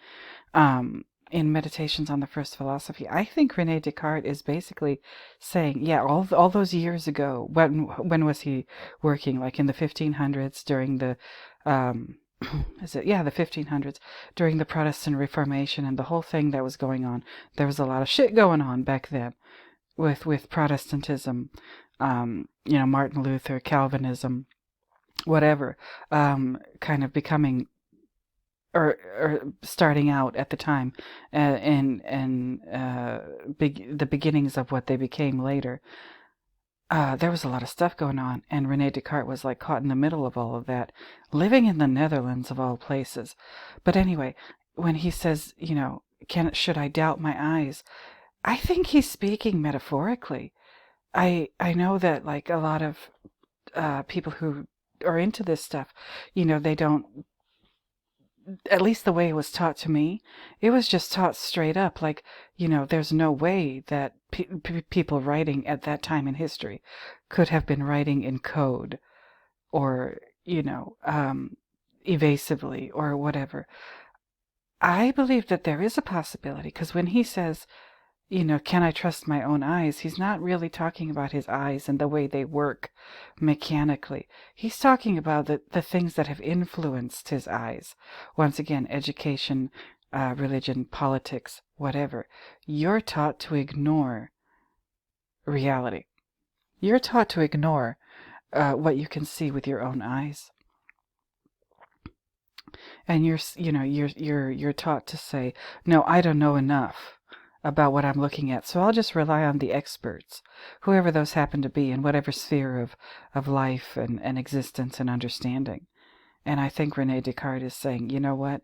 in Meditations on the First Philosophy, I think Rene Descartes is basically saying, yeah, all those years ago, when was he working? Like in the 1500s during the, the 1500s during the Protestant Reformation and the whole thing that was going on. There was a lot of shit going on back then with Protestantism, Martin Luther, Calvinism, whatever, kind of becoming or starting out at the time, the beginnings of what they became later. There was a lot of stuff going on, and Rene Descartes was like caught in the middle of all of that, living in the Netherlands of all places. But anyway, when he says, should I doubt my eyes? I think he's speaking metaphorically. I know that like a lot of people who are into this stuff, they don't, at least the way it was taught to me, it was just taught straight up. Like, there's no way that people writing at that time in history could have been writing in code or, evasively or whatever. I believe that there is a possibility, because when he says, can I trust my own eyes? He's not really talking about his eyes and the way they work mechanically. He's talking about the things that have influenced his eyes. Once again, education, religion, politics, whatever. You're taught to ignore reality. You're taught to ignore what you can see with your own eyes. And you're taught to say, no, I don't know enough about what I'm looking at, so I'll just rely on the experts, whoever those happen to be in whatever sphere of life and existence and understanding. And I think Rene Descartes is saying, you know what?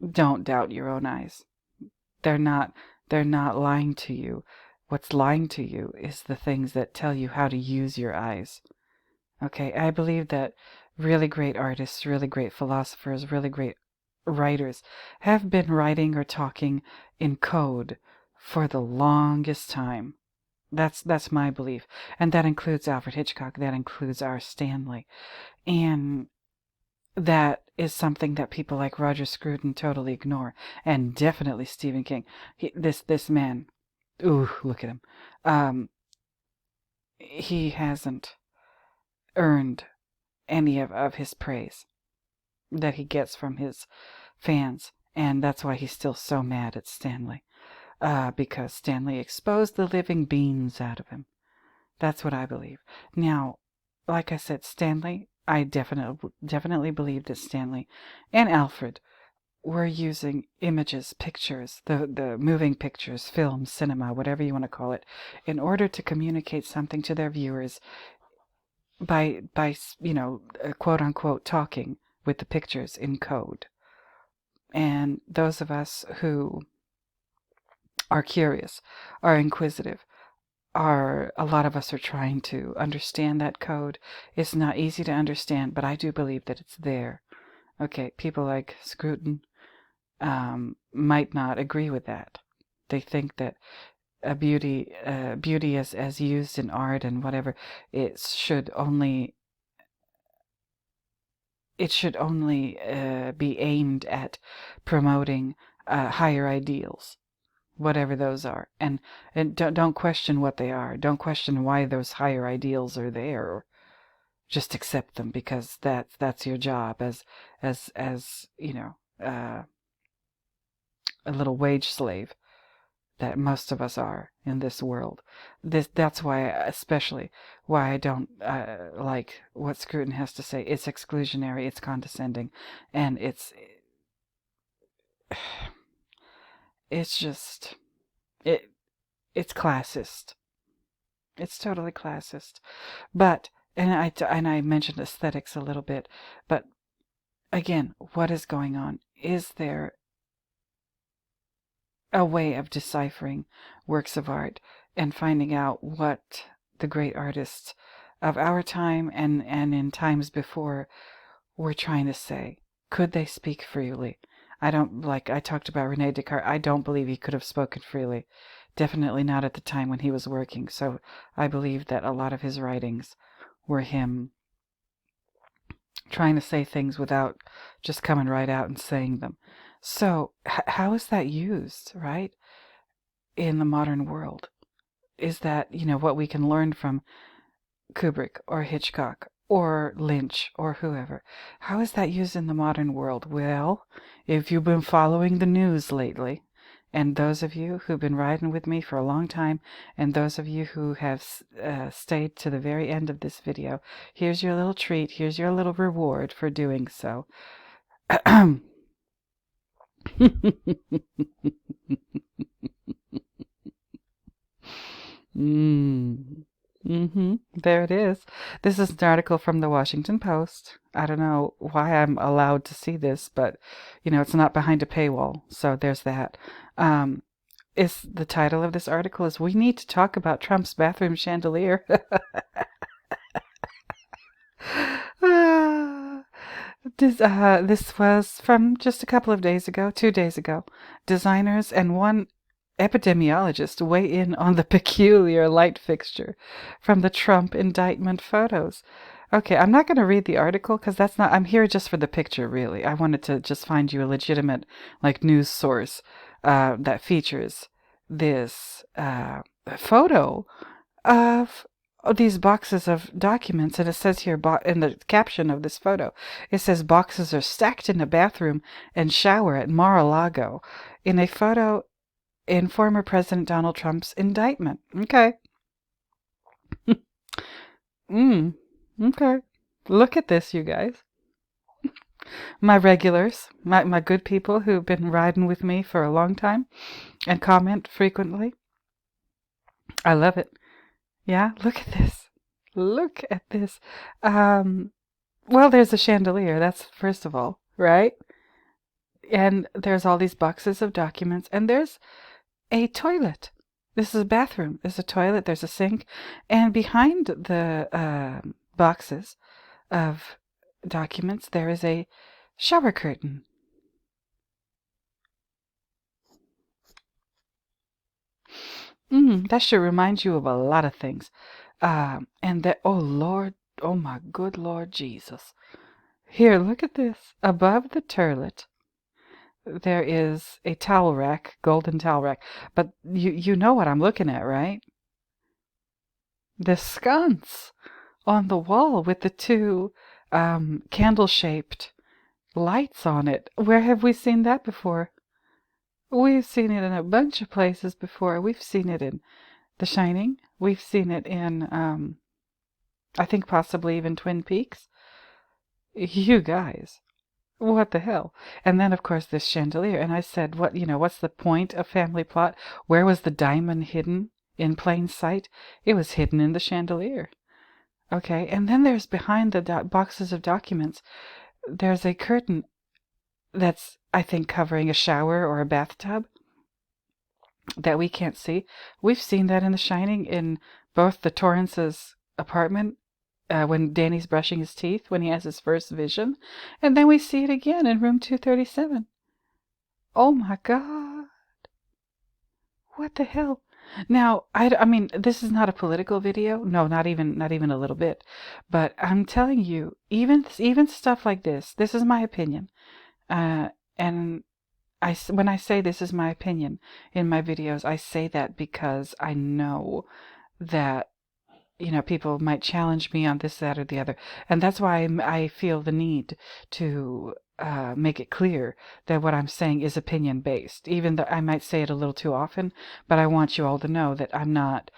Don't doubt your own eyes. They're not lying to you. What's lying to you is the things that tell you how to use your eyes. Okay, I believe that really great artists, really great philosophers, really great writers have been writing or talking in code for the longest time. That's my belief. And that includes Alfred Hitchcock, that includes R. Stanley. And that is something that people like Roger Scruton totally ignore. And definitely Stephen King. This man, ooh, look at him. He hasn't earned any of his praise that he gets from his fans, and that's why he's still so mad at Stanley, because Stanley exposed the living beans out of him. That's what I believe. Now, like I said, Stanley, I definitely believe that Stanley and Alfred were using images, pictures, the moving pictures, film, cinema, whatever you want to call it, in order to communicate something to their viewers by quote unquote talking with the pictures in code. And those of us who are curious, are inquisitive, a lot of us are trying to understand that code. It's not easy to understand, but I do believe that it's there. Okay, people like Scruton might not agree with that. They think that beauty as used in art and whatever, it should only be aimed at promoting higher ideals, whatever those are, and don't question what they are. Don't question why those higher ideals are there. Just accept them, because that's your job as a little wage slave that most of us are in this world. That's why, especially why I don't like what Scruton has to say. It's exclusionary, it's condescending, and it's just it's classist. It's totally classist. But and I mentioned aesthetics a little bit, but again, what is going on? Is there a way of deciphering works of art and finding out what the great artists of our time and in times before were trying to say? could they speak freely? I don't, like I talked about Rene Descartes, I don't believe he could have spoken freely. Definitely not at the time when he was working. So I believe that a lot of his writings were him trying to say things without just coming right out and saying them. So how is that used, right, in the modern world? Is that, what we can learn from Kubrick or Hitchcock or Lynch or whoever? How is that used in the modern world? Well, if you've been following the news lately, and those of you who've been riding with me for a long time, and those of you who have stayed to the very end of this video, here's your little treat, here's your little reward for doing so. There it is. This is an article from the Washington Post. I don't know why I'm allowed to see this, but it's not behind a paywall, so there's that. The title of this article is "We Need to Talk About Trump's Bathroom Chandelier." This was from just a couple of days ago, 2 days ago. Designers and one epidemiologist weigh in on the peculiar light fixture from the Trump indictment photos. Okay, I'm not going to read the article because I'm here just for the picture, really. I wanted to just find you a legitimate, news source that features this photo of these boxes of documents, and it says here in the caption of this photo, it says boxes are stacked in a bathroom and shower at Mar-a-Lago in a photo in former President Donald Trump's indictment. Okay. Okay. Look at this, you guys. My regulars, my good people who've been riding with me for a long time and comment frequently. I love it. Yeah, look at this. Look at this. Well, there's a chandelier, that's first of all, right? And there's all these boxes of documents, and there's a toilet. This is a bathroom. There's a toilet, there's a sink, and behind the boxes of documents, there is a shower curtain. That should remind you of a lot of things. And that, oh Lord, oh my good Lord Jesus. Here, look at this. Above the toilet, there is a towel rack, golden towel rack. But you know what I'm looking at, right? The sconce on the wall with the two candle-shaped lights on it. Where have we seen that before? We've seen it in a bunch of places before. We've seen it in The Shining. We've seen it in, I think possibly even Twin Peaks. You guys, what the hell? And then, of course, this chandelier. And I said, what's the point of Family Plot? Where was the diamond hidden in plain sight? It was hidden in the chandelier. Okay, and then there's behind the boxes of documents, there's a curtain that's, I think, covering a shower or a bathtub that we can't see. We've seen that in The Shining in both the Torrance's apartment when Danny's brushing his teeth when he has his first vision, and then we see it again in room 237. Oh my God. What the hell? Now, I mean, this is not a political video. No, not even a little bit. But I'm telling you, even stuff like this is my opinion. And when I say this is my opinion in my videos, I say that because I know that, people might challenge me on this, that, or the other. And that's why I feel the need to make it clear that what I'm saying is opinion based, even though I might say it a little too often. But I want you all to know that I'm not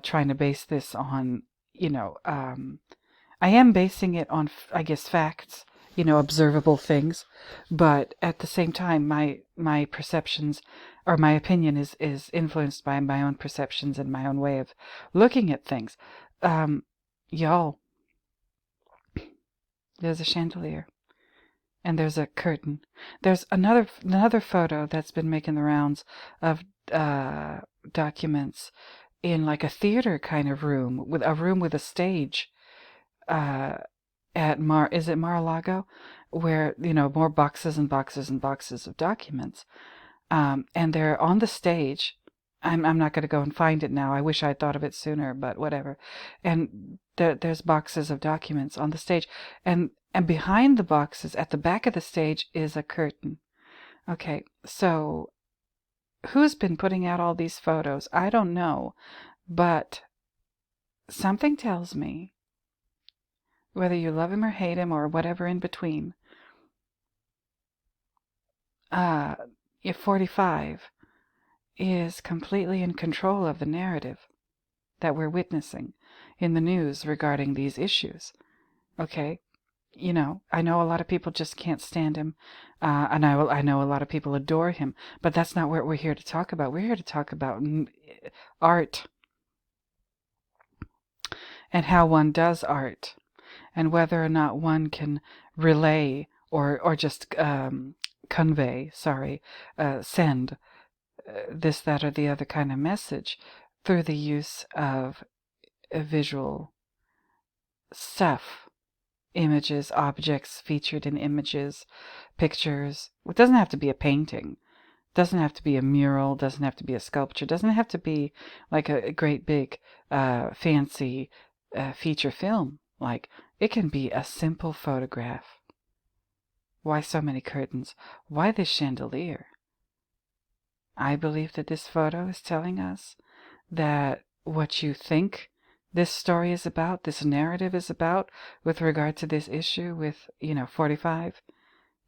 trying to base this on, I am basing it on, I guess, facts, observable things. But at the same time, my perceptions or my opinion is influenced by my own perceptions and my own way of looking at things. Y'all, there's a chandelier. And there's a curtain. There's another photo that's been making the rounds of documents in like a theater kind of room with a stage, and at is it Mar-a-Lago, where, more boxes and boxes and boxes of documents. And they're on the stage. I'm not going to go and find it now. I wish I'd thought of it sooner, but whatever. And there's boxes of documents on the stage. And behind the boxes, at the back of the stage, is a curtain. Okay, so who's been putting out all these photos? I don't know. But something tells me, whether you love him or hate him or whatever in between, if 45 is completely in control of the narrative that we're witnessing in the news regarding these issues. Okay? I know a lot of people just can't stand him, and I know a lot of people adore him, but that's not what we're here to talk about. We're here to talk about art and how one does art, and whether or not one can relay or just convey, send this, that, or the other kind of message through the use of visual stuff, images, objects featured in images, pictures. It doesn't have to be a painting. It doesn't have to be a mural. It doesn't have to be a sculpture. It doesn't have to be like a great big fancy feature film. Like, it can be a simple photograph. Why so many curtains? Why this chandelier? I believe that this photo is telling us that what you think this story is about, this narrative is about, with regard to this issue with, 45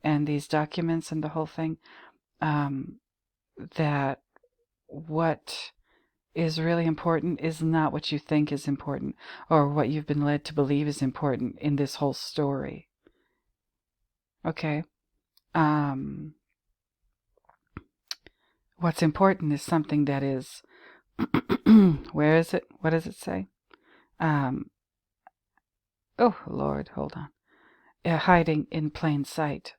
and these documents and the whole thing, that what is really important is not what you think is important or what you've been led to believe is important in this whole story. Okay? What's important is something that is, where is it? What does it say? Oh, Lord, hold on. Hiding in plain sight.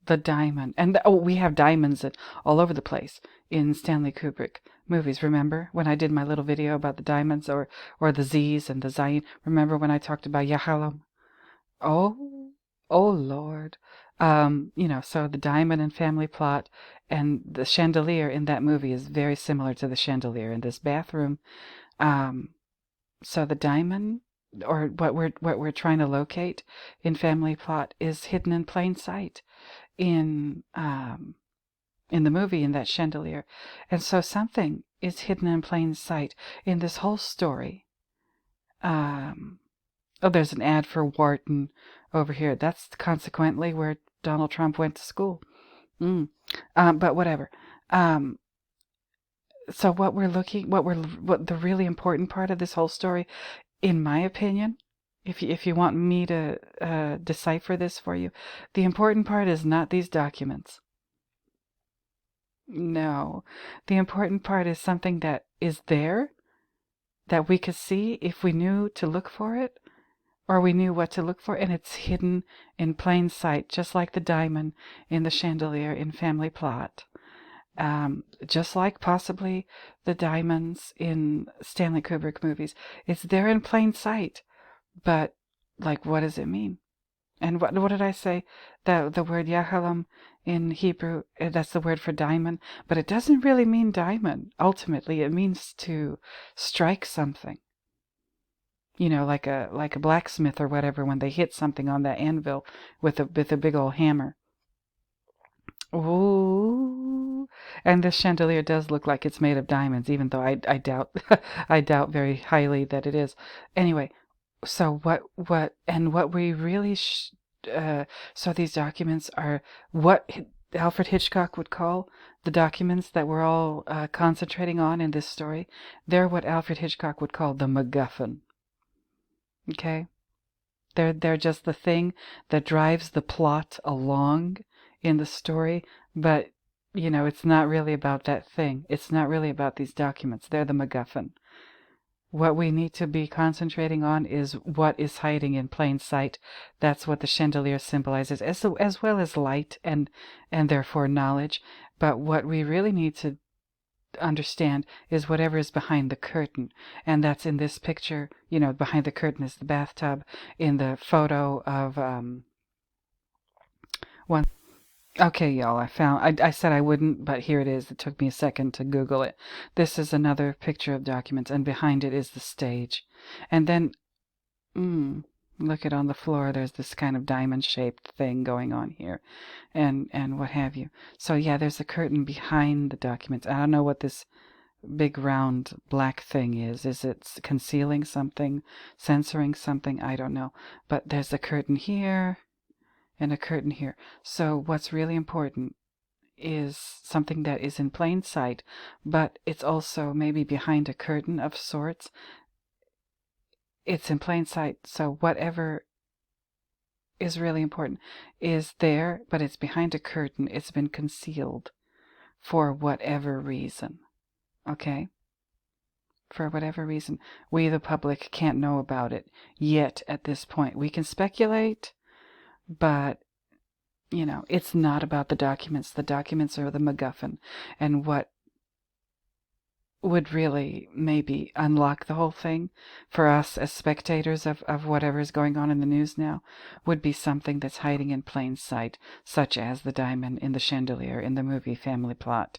The diamond. And we have diamonds all over the place in Stanley Kubrick movies. Remember when I did my little video about the diamonds or the Z's and the Zayn? Remember when I talked about Yahalom? Oh, Lord. So the diamond and family plot and the chandelier in that movie is very similar to the chandelier in this bathroom. So the diamond, or what we're trying to locate in family plot, is hidden in plain sight in the movie, in that chandelier. And so something is hidden in plain sight in this whole story. There's an ad for Wharton over here. That's consequently where Donald Trump went to school. But whatever. So what the really important part of this whole story, in my opinion, if you want me to decipher this for you, the important part is not these documents. No. The important part is something that is there, that we could see if we knew to look for it, or we knew what to look for, and it's hidden in plain sight, just like the diamond in the chandelier in Family Plot. Just like possibly the diamonds in Stanley Kubrick movies. It's there in plain sight, but, like, what does it mean? And what did I say? The word Yahalom in Hebrew, that's the word for diamond, but it doesn't really mean diamond. Ultimately, it means to strike something. Like a blacksmith or whatever, when they hit something on that anvil with a big old hammer. Ooh. And this chandelier does look like it's made of diamonds, even though I doubt I doubt very highly that it is. Anyway, so what we really so these documents are what Alfred Hitchcock would call the documents that we're all concentrating on in this story. They're what Alfred Hitchcock would call the MacGuffin. Okay? They're just the thing that drives the plot along in the story, but it's not really about that thing. It's not really about these documents. They're the MacGuffin. What we need to be concentrating on is what is hiding in plain sight. That's what the chandelier symbolizes, as well as light and therefore knowledge. But what we really need to understand is whatever is behind the curtain. And that's in this picture. Behind the curtain is the bathtub. In the photo of one. Okay, y'all, I said I wouldn't, but here it is. It took me a second to Google it. This is another picture of documents, and behind it is the stage. And then, look at on the floor, there's this kind of diamond-shaped thing going on here, and what have you. So yeah, there's a curtain behind the documents. I don't know what this big round black thing is. Is it concealing something, censoring something? I don't know. But there's a curtain here and a curtain here. So what's really important is something that is in plain sight, but it's also maybe behind a curtain of sorts. It's in plain sight, so whatever is really important is there, but it's behind a curtain. It's been concealed for whatever reason. Okay? For whatever reason. We, the public, can't know about it yet at this point. We can speculate, but it's not about the documents. The documents are the MacGuffin. And what would really maybe unlock the whole thing for us as spectators of whatever is going on in the news now would be something that's hiding in plain sight, such as the diamond in the chandelier in the movie Family Plot.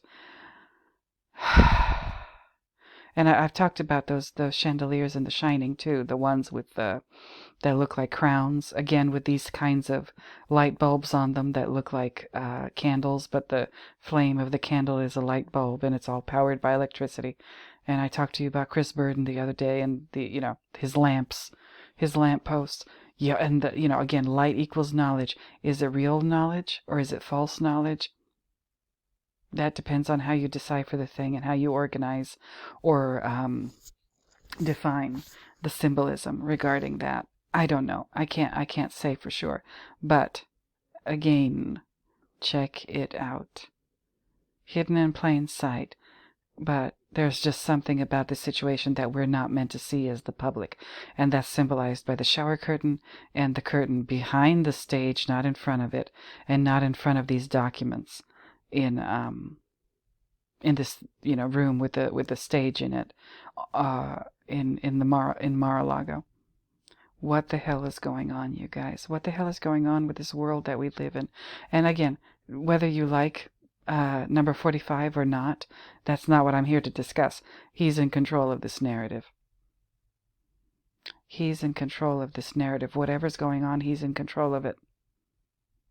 And I've talked about those chandeliers in The Shining too, the ones with that look like crowns, again with these kinds of light bulbs on them that look like candles, but the flame of the candle is a light bulb and it's all powered by electricity. And I talked to you about Chris Burden the other day and his lamps, his lamp posts. Yeah, and again, light equals knowledge. Is it real knowledge or is it false knowledge? That depends on how you decipher the thing and how you organize or define the symbolism regarding that. I don't know. I can't say for sure. But again, check it out. Hidden in plain sight. But there's just something about the situation that we're not meant to see as the public. And that's symbolized by the shower curtain and the curtain behind the stage, not in front of it, and not in front of these documents in this room with the stage in it in Mar-a-Lago. What the hell is going on, you guys? What the hell is going on with this world that we live in? And again, whether you like number 45 or not, that's not what I'm here to discuss. He's in control of this narrative. He's in control of this narrative. Whatever's going on, he's in control of it.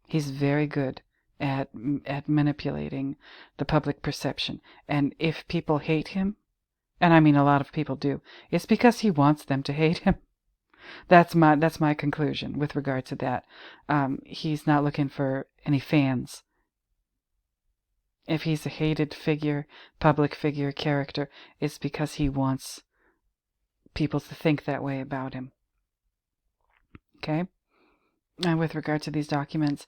He's very good at manipulating the public perception. And if people hate him, and I mean a lot of people do, it's because he wants them to hate him. That's my conclusion with regard to that. He's not looking for any fans. If he's a hated figure, public figure, character, it's because he wants people to think that way about him. Okay? And with regard to these documents,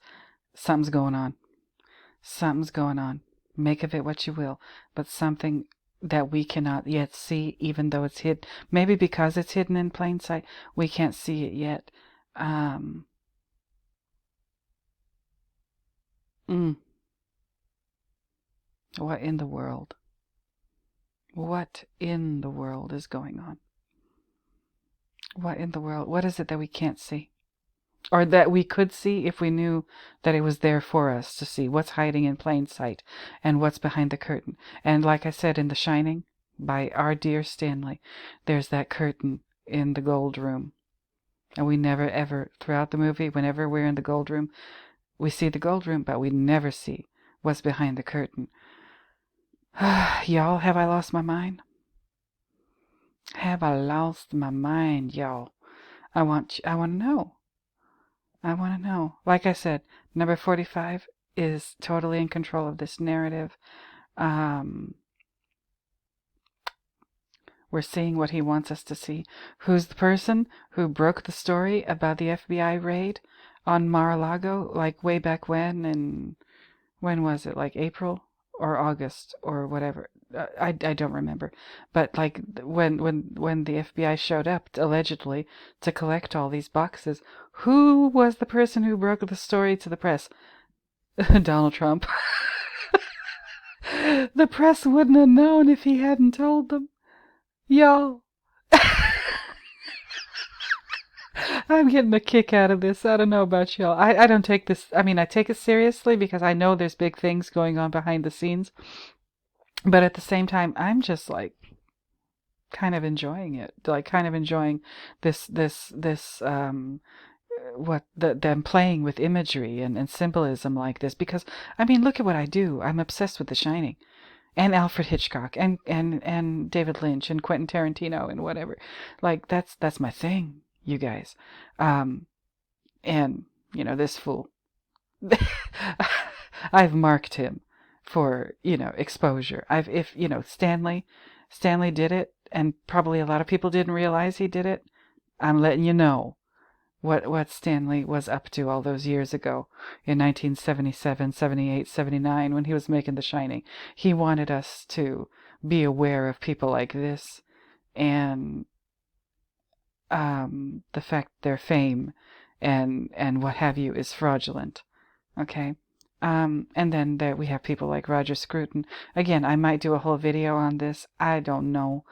something's going on. Something's going on. Make of it what you will, but something that we cannot yet see, even though it's hidden. Maybe because it's hidden in plain sight, we can't see it yet. What in the world? What in the world is going on? What in the world? What is it that we can't see? Or that we could see if we knew that it was there for us to see. What's hiding in plain sight and what's behind the curtain. And like I said in The Shining, by our dear Stanley, there's that curtain in the gold room. And we never ever, throughout the movie, whenever we're in the gold room, we see the gold room, but we never see what's behind the curtain. Y'all, have I lost my mind? Have I lost my mind, y'all? I want to know. I want to know. Like I said, number 45 is totally in control of this narrative. We're seeing what he wants us to see. Who's the person who broke the story about the FBI raid on Mar-a-Lago, like way back when? And when was it? Like April or August or whatever? I don't remember. But like when the FBI showed up allegedly to collect all these boxes, who was the person who broke the story to the press? Donald Trump. The press wouldn't have known if he hadn't told them. Y'all, I'm getting a kick out of this. I don't know about y'all. I don't take this, I mean, I take it seriously because I know there's big things going on behind the scenes. But at the same time, I'm just like kind of enjoying it. Like kind of enjoying this what them playing with imagery and symbolism like this because I mean look at what I do. I'm obsessed with The Shining and Alfred Hitchcock and David Lynch and Quentin Tarantino and whatever. Like that's my thing, you guys. Um and you know this fool. I've marked him for, exposure. I've if, Stanley did it and probably a lot of people didn't realize he did it. I'm letting you know what Stanley was up to all those years ago in 1977, 78, 79 when he was making The Shining. He wanted us to be aware of people like this and the fact their fame and what have you is fraudulent. Okay. And then there we have people like Roger Scruton. Again, I might do a whole video on this. I don't know.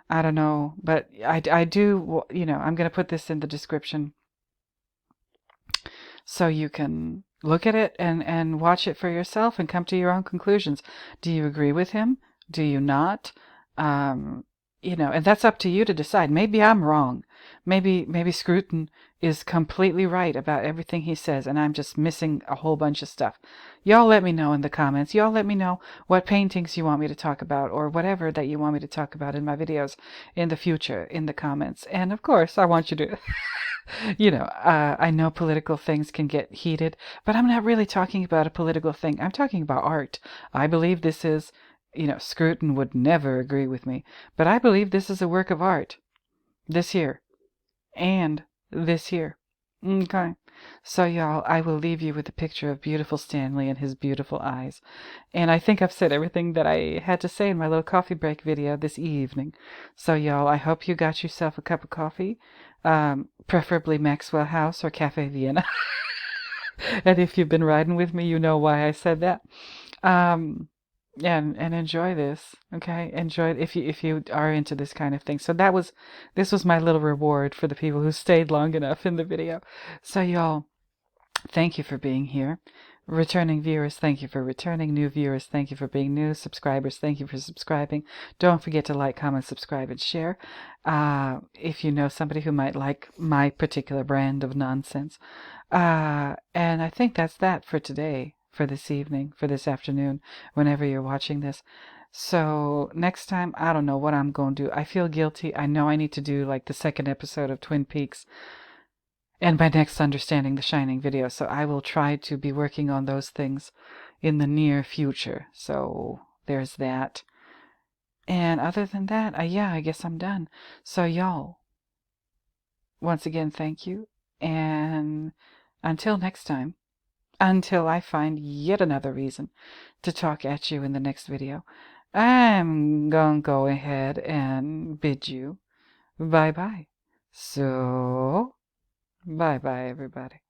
I don't know. But I do, I'm going to put this in the description so you can look at it and watch it for yourself and come to your own conclusions. Do you agree with him? Do you not? And that's up to you to decide. Maybe I'm wrong. Maybe Scruton is completely right about everything he says, and I'm just missing a whole bunch of stuff. Y'all let me know in the comments. Y'all let me know what paintings you want me to talk about or whatever that you want me to talk about in my videos in the future in the comments. And of course, I want you to I know political things can get heated, but I'm not really talking about a political thing. I'm talking about art. I believe this is, Scruton would never agree with me, but I believe this is a work of art. This here. And this here. Okay. So, y'all, I will leave you with a picture of beautiful Stanley and his beautiful eyes. And I think I've said everything that I had to say in my little coffee break video this evening. So, y'all, I hope you got yourself a cup of coffee, preferably Maxwell House or Cafe Vienna. And if you've been riding with me, you know why I said that. And enjoy this, okay? Enjoy it if you are into this kind of thing. So this was my little reward for the people who stayed long enough in the video. So y'all, thank you for being here. Returning viewers, thank you for returning. New viewers, thank you for being new. Subscribers, thank you for subscribing. Don't forget to like, comment, subscribe, and share. If you know somebody who might like my particular brand of nonsense. And I think that's that for today, for this evening, for this afternoon, whenever you're watching this. So next time, I don't know what I'm going to do. I feel guilty. I know I need to do like the second episode of Twin Peaks and my next Understanding the Shining video. So I will try to be working on those things in the near future. So there's that. And other than that, yeah, I guess I'm done. So y'all, once again, thank you. And until next time, until I find yet another reason to talk at you in the next video, I'm gonna go ahead and bid you bye-bye. So, bye-bye, everybody.